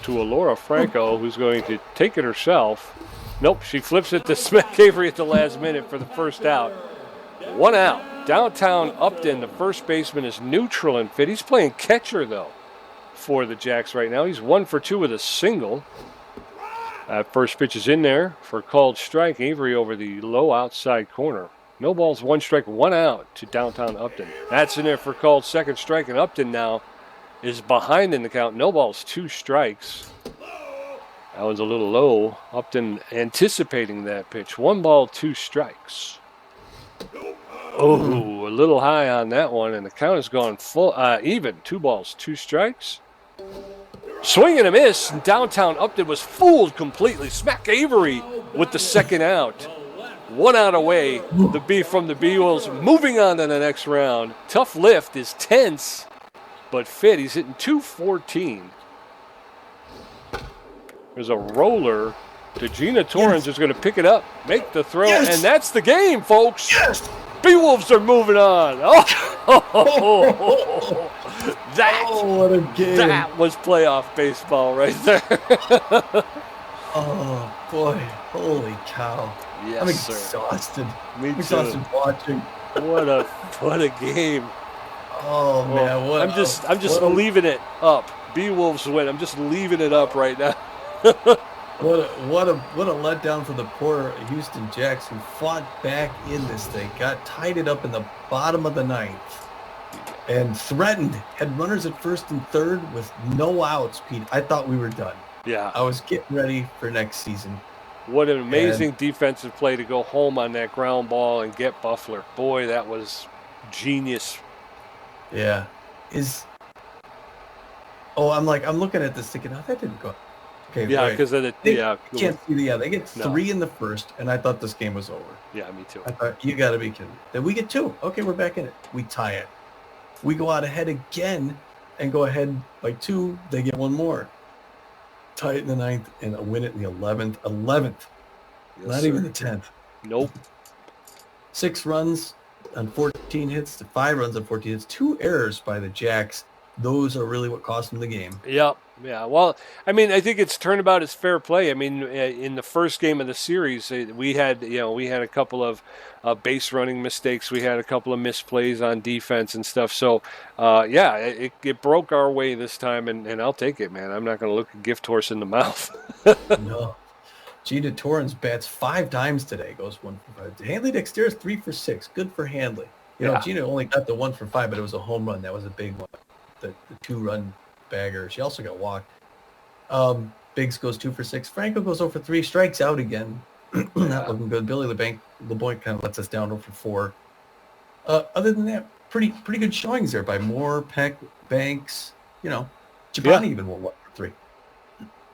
B: to Alora Franco, who's going to take it herself. Nope, she flips it to Smack Avery at the last minute for the first out. 1 out. Downtown Upton, the first baseman, is neutral and fit. He's playing catcher, though, for the Jacks right now. He's 1 for 2 with a single. First pitch is in there for called strike. Avery over the low outside corner. No balls, 1 strike, 1 out to Downtown Upton. That's in there for called second strike, and Upton now is behind in the count. No balls, 2 strikes. That one's a little low. Upton anticipating that pitch. 1 ball, 2 strikes. Oh, a little high on that one, and the count has gone full even. 2 balls, 2 strikes. Swing and a miss, and Downtown Upton was fooled completely. Smack Avery with the second out. 1 out away. The B from the Beewolves moving on to the next round. Tough lift is tense, but fit. He's hitting .214. There's a roller to Gina Torrens, who's going to pick it up, make the throw, and that's the game, folks.
A: Yes.
B: Beewolves are moving on. Oh,
A: What a game.
B: That was playoff baseball right there.
A: Oh, boy. Holy cow.
B: Yes,
A: I'm
B: sir.
A: exhausted.
B: Me
A: I'm
B: too.
A: exhausted watching.
B: What a game.
A: Oh, man.
B: I'm just leaving it up. Beewolves win. I'm just leaving it up right now.
A: What a letdown for the poor Houston Jacks, who fought back in this thing, got tied it up in the bottom of the 9th, and threatened, had runners at first and third with no outs, Pete. I thought we were done.
B: Yeah.
A: I was getting ready for next season.
B: What an amazing defensive play to go home on that ground ball and get Buffler. Boy, that was genius.
A: Yeah. I'm looking at this thinking, oh, that didn't go. Okay,
B: yeah,
A: right.
B: because of the
A: They can't see they get 3 in the first, and I thought this game was over.
B: Yeah, me too.
A: I thought, you got to be kidding. Then we get 2. Okay, we're back in it. We tie it. We go out ahead again and go ahead by 2. They get 1 more. Tie it in the 9th and win it in the 11th. 11th.
B: Yes,
A: Not
B: sir.
A: even the 10th.
B: Nope.
A: 6 runs on 14 hits to 5 runs on 14 hits. 2 errors by the Jacks. Those are really what cost them the game.
B: Yep. Yeah. Well, I mean, I think it's turnabout is fair play. I mean, in the first game of the series, we had a couple of base running mistakes. We had a couple of misplays on defense and stuff. So, it broke our way this time, and I'll take it, man. I'm not going to look a gift horse in the mouth.
A: No. Gina Torrens bats 5 times today. Goes 1 for 5. Handley Dexter's 3 for 6. Good for Handley. Gina only got the 1 for 5, but it was a home run. That was a big one. The 2-run bagger. She also got walked. Biggs goes 2 for 6. Franco goes 0 for 3. Strikes out again. Not looking good. Billy LeBoink kind of lets us down 0 for 4. Other than that, pretty good showings there by Moore, Peck, Banks. Chapani even won 1 for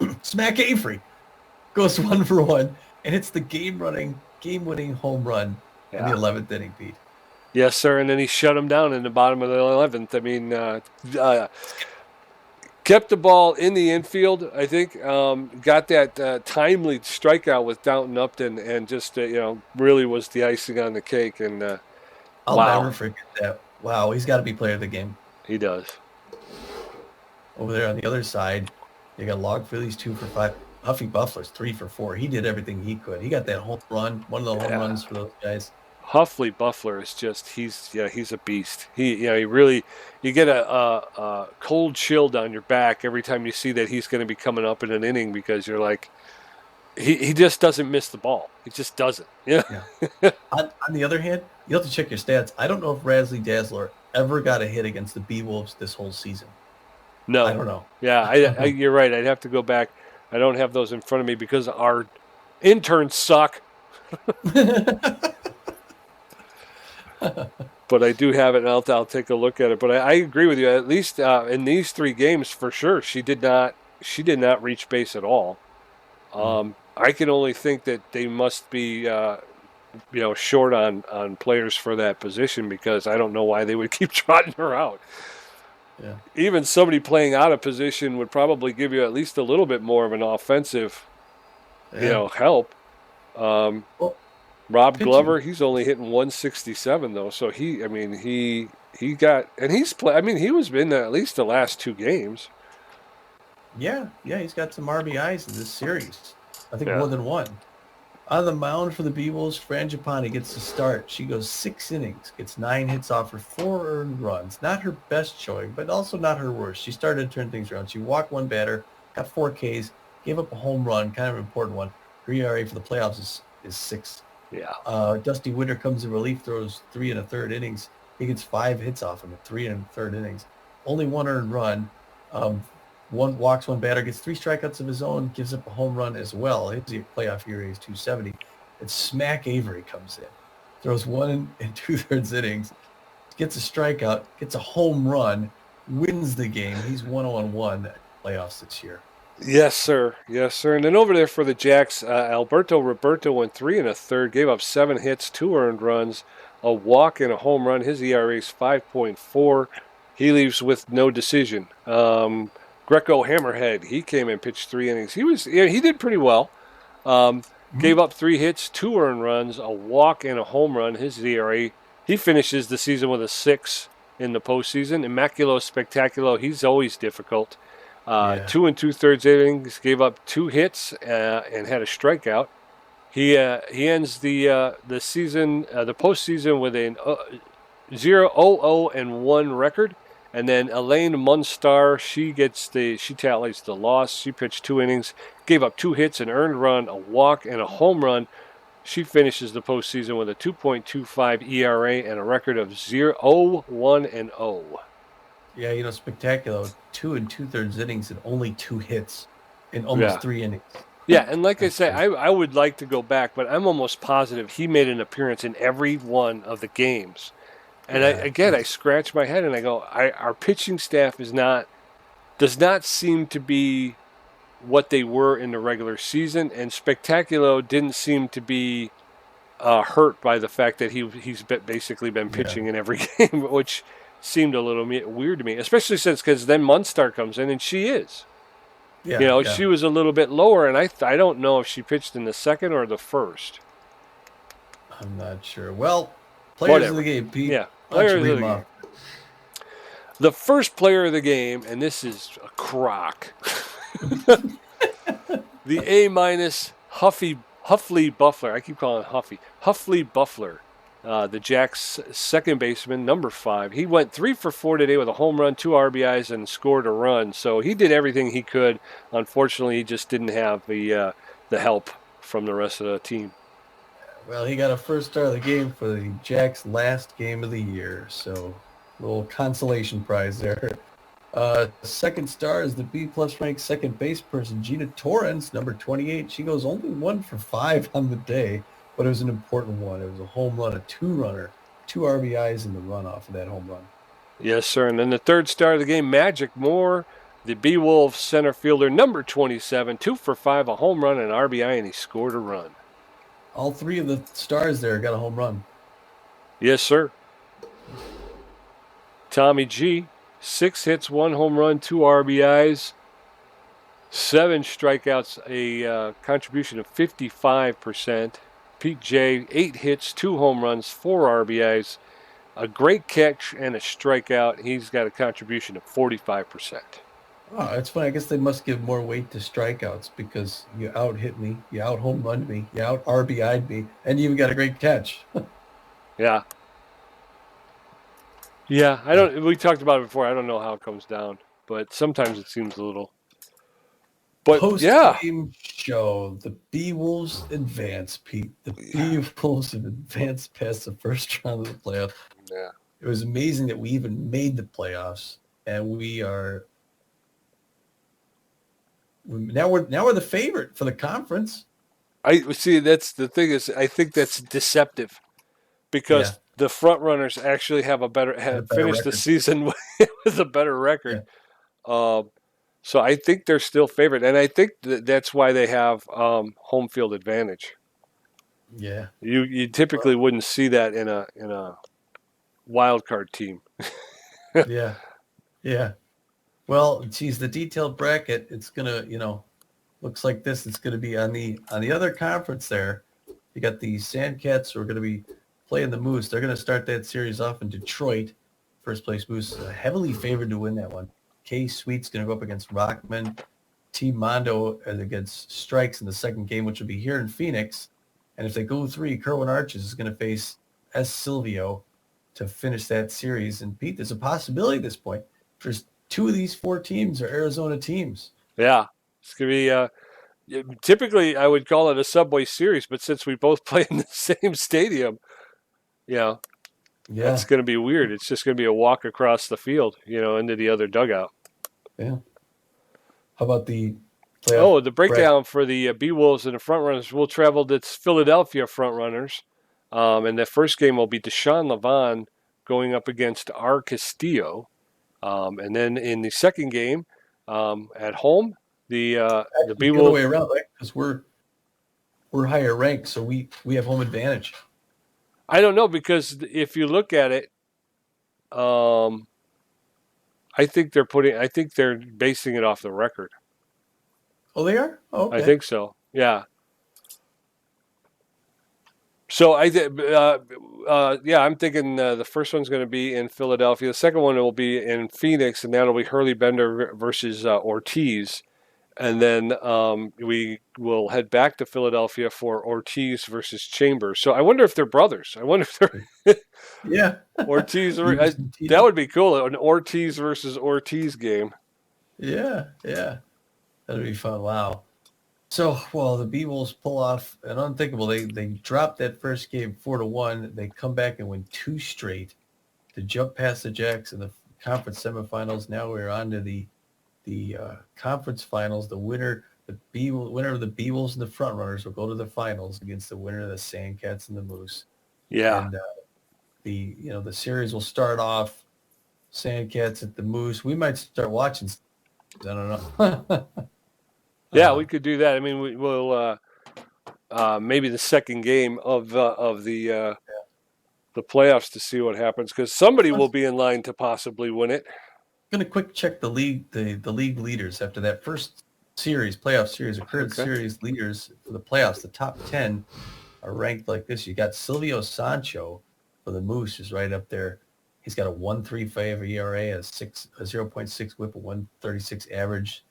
A: 3. Smack Avery goes 1 for 1 and hits the game-winning home run in the 11th inning, Pete.
B: Yes, sir. And then he shut him down in the bottom of the 11th. I mean, kept the ball in the infield, I think. Got that timely strikeout with Downton Upton, and just really was the icing on the cake. And
A: I'll never forget that. Wow, he's got to be player of the game.
B: He does.
A: Over there on the other side, you got Log Phillies 2 for 5. Huffy Buffler's 3 for 4. He did everything he could. He got that home run, one of the home runs for those guys.
B: Huffley Buffler is just he's a beast. He really you get a cold chill down your back every time you see that he's going to be coming up in an inning, because you're like, he just doesn't miss the ball. He just doesn't. Yeah.
A: On the other hand, you have to check your stats. I don't know if Razzly Dazzler ever got a hit against the Beewolves this whole season.
B: No,
A: I don't know.
B: Yeah, you're right. I'd have to go back. I don't have those in front of me because our interns suck. But I do have it, and I'll take a look at it. But I agree with you. At least in these 3 games, for sure, she did not reach base at all. I can only think that they must be short on players for that position, because I don't know why they would keep trotting her out.
A: Yeah.
B: Even somebody playing out of position would probably give you at least a little bit more of an offensive, help. Rob Glover, he's only hitting 167 though, so he got, and he's he was in at least the last 2 games.
A: Yeah, he's got some RBIs in this series. I think more than one. On the mound for the Beewolves, Fran Giappani gets the start. She goes 6 innings, gets 9 hits off her 4 earned runs. Not her best showing, but also not her worst. She started to turn things around. She walked 1 batter, got 4 Ks, gave up a home run, kind of an important one. Her ERA for the playoffs is 6.
B: Yeah.
A: Dusty Winter comes in relief, throws 3 1/3 innings. He gets 5 hits off him in 3 1/3 innings. Only 1 earned run. 1 walks, 1 batter, gets 3 strikeouts of his own, gives up a home run as well. His playoff ERA is 2.70. And Smack Avery comes in, throws 1 2/3 innings, gets a strikeout, gets a home run, wins the game. He's 1-1 playoffs this year.
B: Yes, sir. Yes, sir. And then over there for the Jacks, Alberto Roberto went 3 1/3, gave up 7 hits, 2 earned runs, a walk, and a home run. His ERA is 5.4. He leaves with no decision. Greco Hammerhead, he came and pitched 3 innings. He did pretty well. Gave up 3 hits, 2 earned runs, a walk, and a home run. His ERA, he finishes the season with a 6 in the postseason. Immaculo Spectaculo, he's always difficult. 2 2/3 innings, gave up 2 hits and had a strikeout. He ends the season, the postseason, with an 0-0-1 record. And then Elaine Munstar, she tallies the loss. She pitched 2 innings, gave up 2 hits, an earned run, a walk, and a home run. She finishes the postseason with a 2.25 ERA and a record of 0-1-0.
A: Yeah, Spectacular. 2 2/3 innings and only 2 hits in almost 3 innings.
B: Yeah, and like I say, I would like to go back, but I'm almost positive he made an appearance in every one of the games. And I scratch my head and I go, our pitching staff does not seem to be what they were in the regular season, and Spectaculo didn't seem to be hurt by the fact that he's basically been pitching in every game, which seemed a little weird to me, especially because then Munstar comes in and she is. Yeah, she was a little bit lower, and I don't know if she pitched in the second or the first.
A: I'm not sure. Well, players of the game, Pete.
B: Yeah, players of the game. The first player of the game, and this is a crock. The A- Huffley Buffler. I keep calling it Huffy. Huffley Buffler. The Jacks' second baseman, number 5. He went 3 for 4 today with a home run, 2 RBIs, and scored a run. So he did everything he could. Unfortunately, he just didn't have the help from the rest of the team.
A: Well, he got a first star of the game for the Jacks' last game of the year. So a little consolation prize there. Second star is the B-plus ranked second base person, Gina Torrens, number 28. She goes only 1 for 5 on the day, but it was an important one. It was a home run, a two-runner, 2 RBIs in the runoff of that home run.
B: Yes, sir. And then the third star of the game, Magic Moore, the Beewolves center fielder, number 27, 2 for 5, a home run, an RBI, and he scored a run.
A: All 3 of the stars there got a home run.
B: Yes, sir. Tommy G, 6 hits, 1 home run, 2 RBIs, 7 strikeouts, a contribution of 55%. Pete J, 8 hits, 2 home runs, 4 RBIs, a great catch, and a strikeout. He's got a contribution of 45%.
A: Oh, it's funny. I guess they must give more weight to strikeouts because you out-hit me, you out-home run me, you out-RBI'd me, and you even got a great catch.
B: Yeah. Yeah, I don't. We talked about it before. I don't know how it comes down, but sometimes it seems a little. But
A: Post-game show, the Beewolves advance, Pete. The Beewolves have advanced past the first round of the playoff.
B: Yeah.
A: It was amazing that we even made the playoffs, and now we're the favorite for the conference.
B: I see. That's the thing is, I think that's deceptive because the front runners actually have finished the season with a better record.
A: Yeah.
B: So I think they're still favored, and I think that's why they have home field advantage.
A: Yeah.
B: You typically wouldn't see that in a wild card team.
A: Yeah. Yeah. Well, geez, the detailed bracket, it's gonna, looks like this. It's gonna be on the other conference there. You got the Sandcats who are gonna be playing the Moose. They're gonna start that series off in Detroit. First place Moose, heavily favored to win that one. K Sweet's gonna go up against Rockman. Team Mondo against Strikes in the second game, which will be here in Phoenix. And if they go 3, Kerwin Arches is gonna face S. Silvio to finish that series. And Pete, there's a possibility at this point. There's 2 of these 4 teams are Arizona teams.
B: Yeah, it's gonna be. Typically, I would call it a Subway Series, but since we both play in the same stadium, that's going to be weird. It's just going to be a walk across the field, into the other dugout.
A: Yeah. How about the playoff?
B: The breakdown for the Beewolves and the front runners. We'll travel to Philadelphia front runners, and the first game will be Deshaun Levon going up against R. Castillo, and then in the second game at home, the Beewolves.
A: The other way around, right? Because we're higher ranked, so we have home advantage.
B: I don't know, because if you look at it, I think they're basing it off the record.
A: Oh, they are? Oh, okay.
B: I think so. Yeah. So I'm thinking the first one's going to be in Philadelphia. The second one will be in Phoenix, and that'll be Hurley Bender versus Ortiz. And then we will head back to Philadelphia for Ortiz versus Chambers. So I wonder if they're brothers. I wonder if they're Ortiz. That would be cool. An Ortiz versus Ortiz game.
A: Yeah. That'd be fun. Wow. So, the Beewolves pull off an unthinkable. They dropped that first game 4-1. They come back and win 2 straight to jump past the Jacks in the conference semifinals. Now we're on to the conference finals. The winner of the Beewolves and the front runners will go to the finals against the winner of the Sandcats and the Moose.
B: Yeah.
A: And the series will start off Sandcats at the Moose. We might start watching. I don't know.
B: Yeah, we could do that. I mean, we'll maybe the second game of the playoffs to see what happens, because somebody will be in line to possibly win it.
A: I'm gonna quick check the league leaders after that first playoff series occurred.
B: Okay.
A: Series leaders for the playoffs. The top 10 are ranked like this. You got Silvio Sancho for the Moose is right up there. He's got a 1.35 ERA, a 0.6 WHIP, a 1.36 average,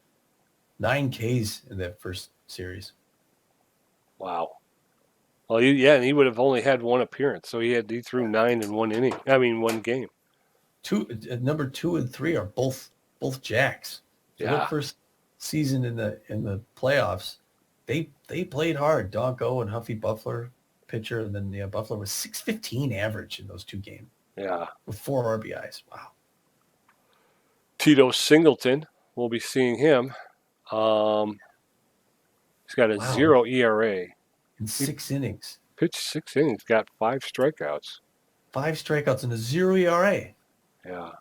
A: 9 Ks in that first series.
B: Wow. Well, and he would have only had one appearance, so he threw 9 in one inning. I mean, one game.
A: Number 2 and 3 are both Jacks. So their first season in the playoffs, they played hard. Donko and Huffy Buffler, pitcher, and then Buffler was 6.15 average in those 2 games.
B: Yeah.
A: With 4 RBIs. Wow.
B: Tito Singleton, we'll be seeing him. He's got a
A: Wow.
B: 0 ERA.
A: In 6 innings.
B: Pitched 6 innings, got 5 strikeouts.
A: 5 strikeouts and a 0 ERA.
B: Yeah.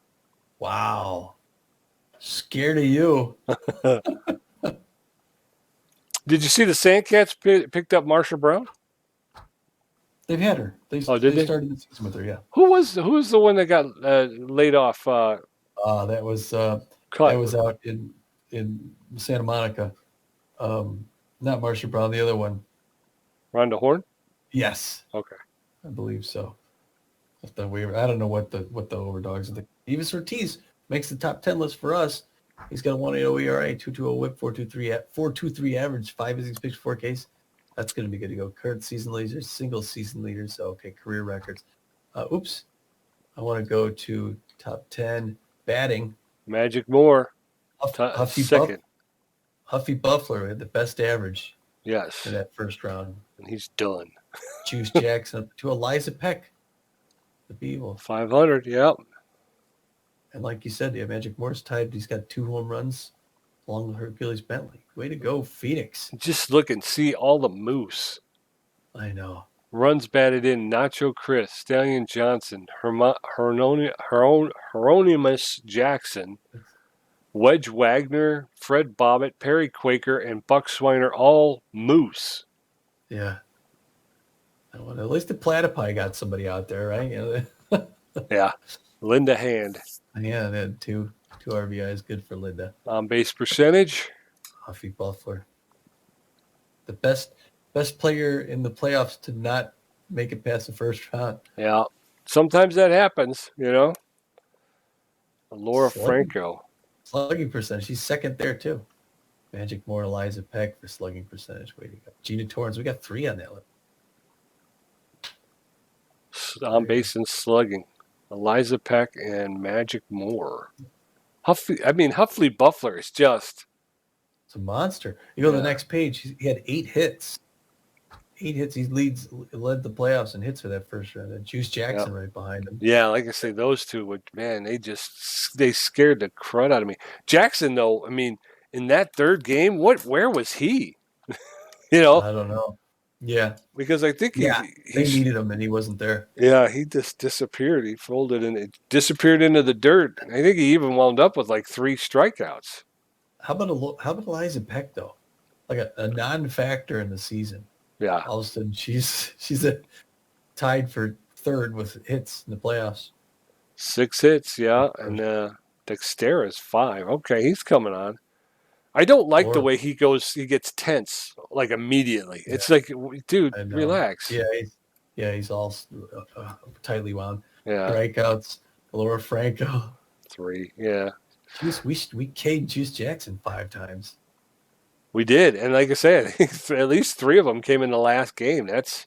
A: Wow. Scared of you.
B: Did you see the Sandcats picked up Marsha Brown?
A: They've had her. They
B: Oh, did they?
A: started the season with her, yeah.
B: Who was the one that got laid off?
A: That was out in Santa Monica. Not Marsha Brown, the other one.
B: Rhonda Horn?
A: Yes,
B: Okay.
A: I believe so. I don't know what the overdogs are. Davis Ortiz makes the top 10 list for us. He's got a 1.80 ERA, 2.20 WHIP, 4.23 average, 5 innings pitched, 4 Ks. That's going to be good to go. Current season leaders, single season leaders. Okay, career records. I want to go to top 10 batting.
B: Magic Moore.
A: Second. Huffy Buffler had the best average.
B: Yes.
A: In that first round.
B: And he's done.
A: Juice Jackson up to Eliza Peck, the Beewolves.
B: 500, yep.
A: And like you said, Magic Moore's tied. He's got 2 home runs along with Hercules Bentley. Way to go, Phoenix.
B: Just look and see all the moose.
A: I know.
B: Runs batted in, Nacho Chris, Stallion Johnson, Hieronymus Jackson, Wedge Wagner, Fred Bobbitt, Perry Quaker, and Buck Swiner, all moose.
A: Yeah. Well, at least the Platypi got somebody out there, right?
B: Yeah. Linda Hand.
A: Yeah, they had two RBIs. Good for Linda.
B: On base percentage.
A: Huffy Buffler. The best player in the playoffs to not make it past the first round.
B: Yeah. Sometimes that happens, Laura Franco.
A: Slugging percentage. She's second there, too. Magic Moore, Eliza Peck for slugging percentage. Way to go. Gina Torrance. We got 3 on that list.
B: On base and slugging. Eliza Peck and Magic Moore. Huffley Buffler is just...
A: It's a monster. You go to the next page. He had 8 hits. 8 hits. He led the playoffs in hits for that first round. And Juice Jackson right behind him.
B: Yeah, like I say, those two, they scared the crud out of me. Jackson, though, in that third game, where was he?
A: I don't know. Yeah.
B: Because I think
A: they needed him and he wasn't there.
B: Yeah, he just disappeared. He folded and it disappeared into the dirt. I think he even wound up with like 3 strikeouts.
A: How about Eliza Peck, though? Like a non-factor in the season.
B: Yeah.
A: All of a sudden, she's tied for third with hits in the playoffs.
B: 6 hits, yeah. And Dexterra's 5. Okay, he's coming on. I don't like the way he gets tense, like immediately. Yeah. It's like, dude, relax.
A: Yeah, he's all tightly wound.
B: Yeah.
A: Strikeouts, Laura Franco.
B: 3, yeah.
A: Jeez, we K'd Juice Jackson 5 times.
B: We did. And like I said, at least 3 of them came in the last game. That's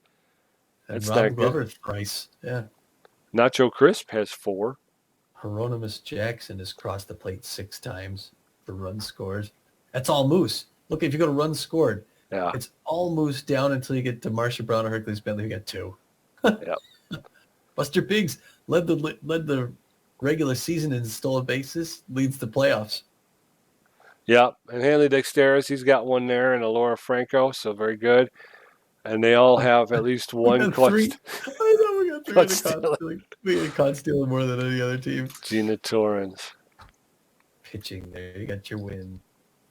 A: Rob Glover thrice. Yeah.
B: Nacho Crisp has 4.
A: Hieronymus Jackson has crossed the plate 6 times for run scores. That's all moose. Look, if you go to runs scored, it's all moose down until you get to Marsha Brown or Hercules Bentley, who got 2.
B: Yeah.
A: Buster Biggs led the regular season in stolen bases, leads the playoffs.
B: Yeah, and Hanley Dexteris, he's got 1 there, and Laura Franco, so very good. And they all have at least 1 clutch.
A: I know we got 3 caught stealing. We had caught stealing more than any other team.
B: Gina Torrance.
A: Pitching there, you got your win.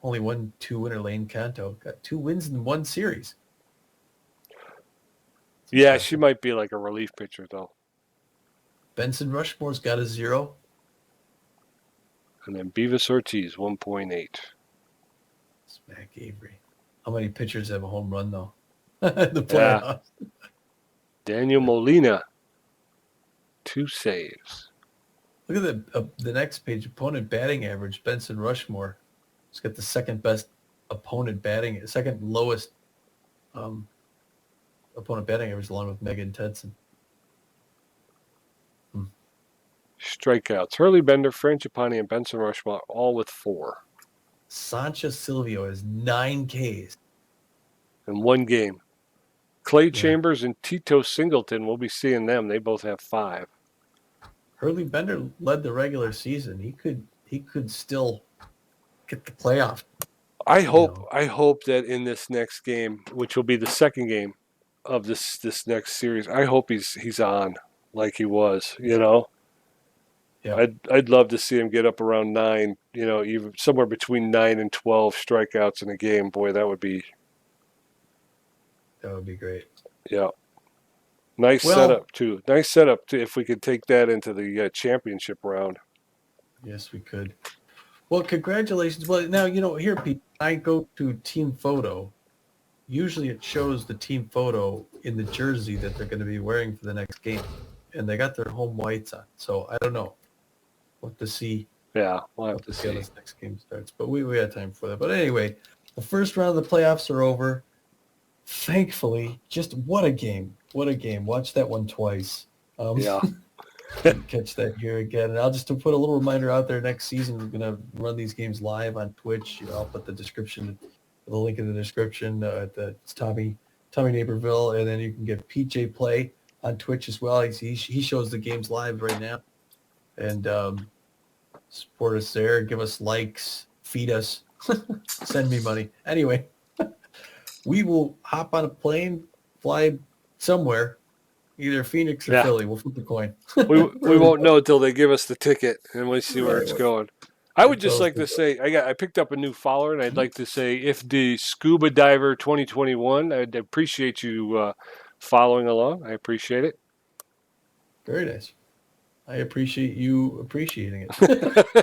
A: Only 1-2 winner, Lane Canto. Got 2 wins in 1 series.
B: Yeah, she might be like a relief pitcher, though.
A: Benson Rushmore's got a 0.
B: And then Beavis Ortiz, 1.8.
A: Smack Avery. How many pitchers have a home run, though? The playoffs.
B: Yeah. Daniel Molina, 2 saves.
A: Look at the next page. Opponent batting average. Benson Rushmore. He's got the second lowest opponent batting average, along with Megan Tedson.
B: Strikeouts. Hurley Bender, Frangipani, and Benson Rushmore, all with 4.
A: Sancha Silvio has 9 Ks.
B: In 1 game. Clay Chambers and Tito Singleton, we'll be seeing them. They both have 5.
A: Hurley Bender led the regular season. He he could still get the playoff.
B: I
A: You
B: hope
A: know.
B: I hope that in this next game, which will be the second game of this next series, I hope he's on like he was.
A: Yeah,
B: I'd love to see him get up around 9. Even somewhere between 9 and 12 strikeouts in a game. Boy, that would be
A: great.
B: yeah. Nice
A: Well,
B: setup too. Nice setup too. If we could take that into the championship round.
A: yes, we could. Well, congratulations. Well, now, here, Pete, I go to team photo. Usually it shows the team photo in the jersey that they're going to be wearing for the next game. And they got their home whites on. So I don't know. We'll have to see.
B: Yeah, we'll have to
A: How
B: see.
A: this next game starts. But we had time for that. But anyway, the first round of the playoffs are over. Thankfully, just what a game. What a game. Watch that one twice.
B: Yeah.
A: Catch that here again. And I'll just to put a little reminder out there, next season we're going to run these games live on Twitch. I'll put the link in the description. It's Tommy Naperville, and then you can get PJ Play on Twitch as well. He shows the games live right now, and support us there. Give us likes, feed us, send me money. Anyway, we will hop on a plane, fly somewhere. Either Phoenix or Philly. We'll flip the coin.
B: we won't know until they give us the ticket and we see where it's going. I would just like to say I picked up a new follower, and I'd like to say, if the Scuba Diver 2021, I'd appreciate you following along. I appreciate it.
A: Very nice. I appreciate you appreciating it.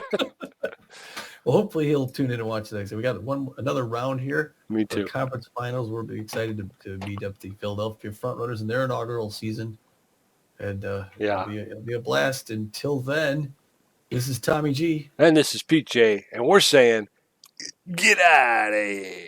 A: Well, hopefully he'll tune in and watch the next. We got another round here.
B: Me too.
A: For conference finals. We're excited to meet up the Philadelphia Frontrunners in their inaugural season, and it'll be a blast. Until then, this is Tommy G,
B: and this is Pete J, and we're saying, get out of here.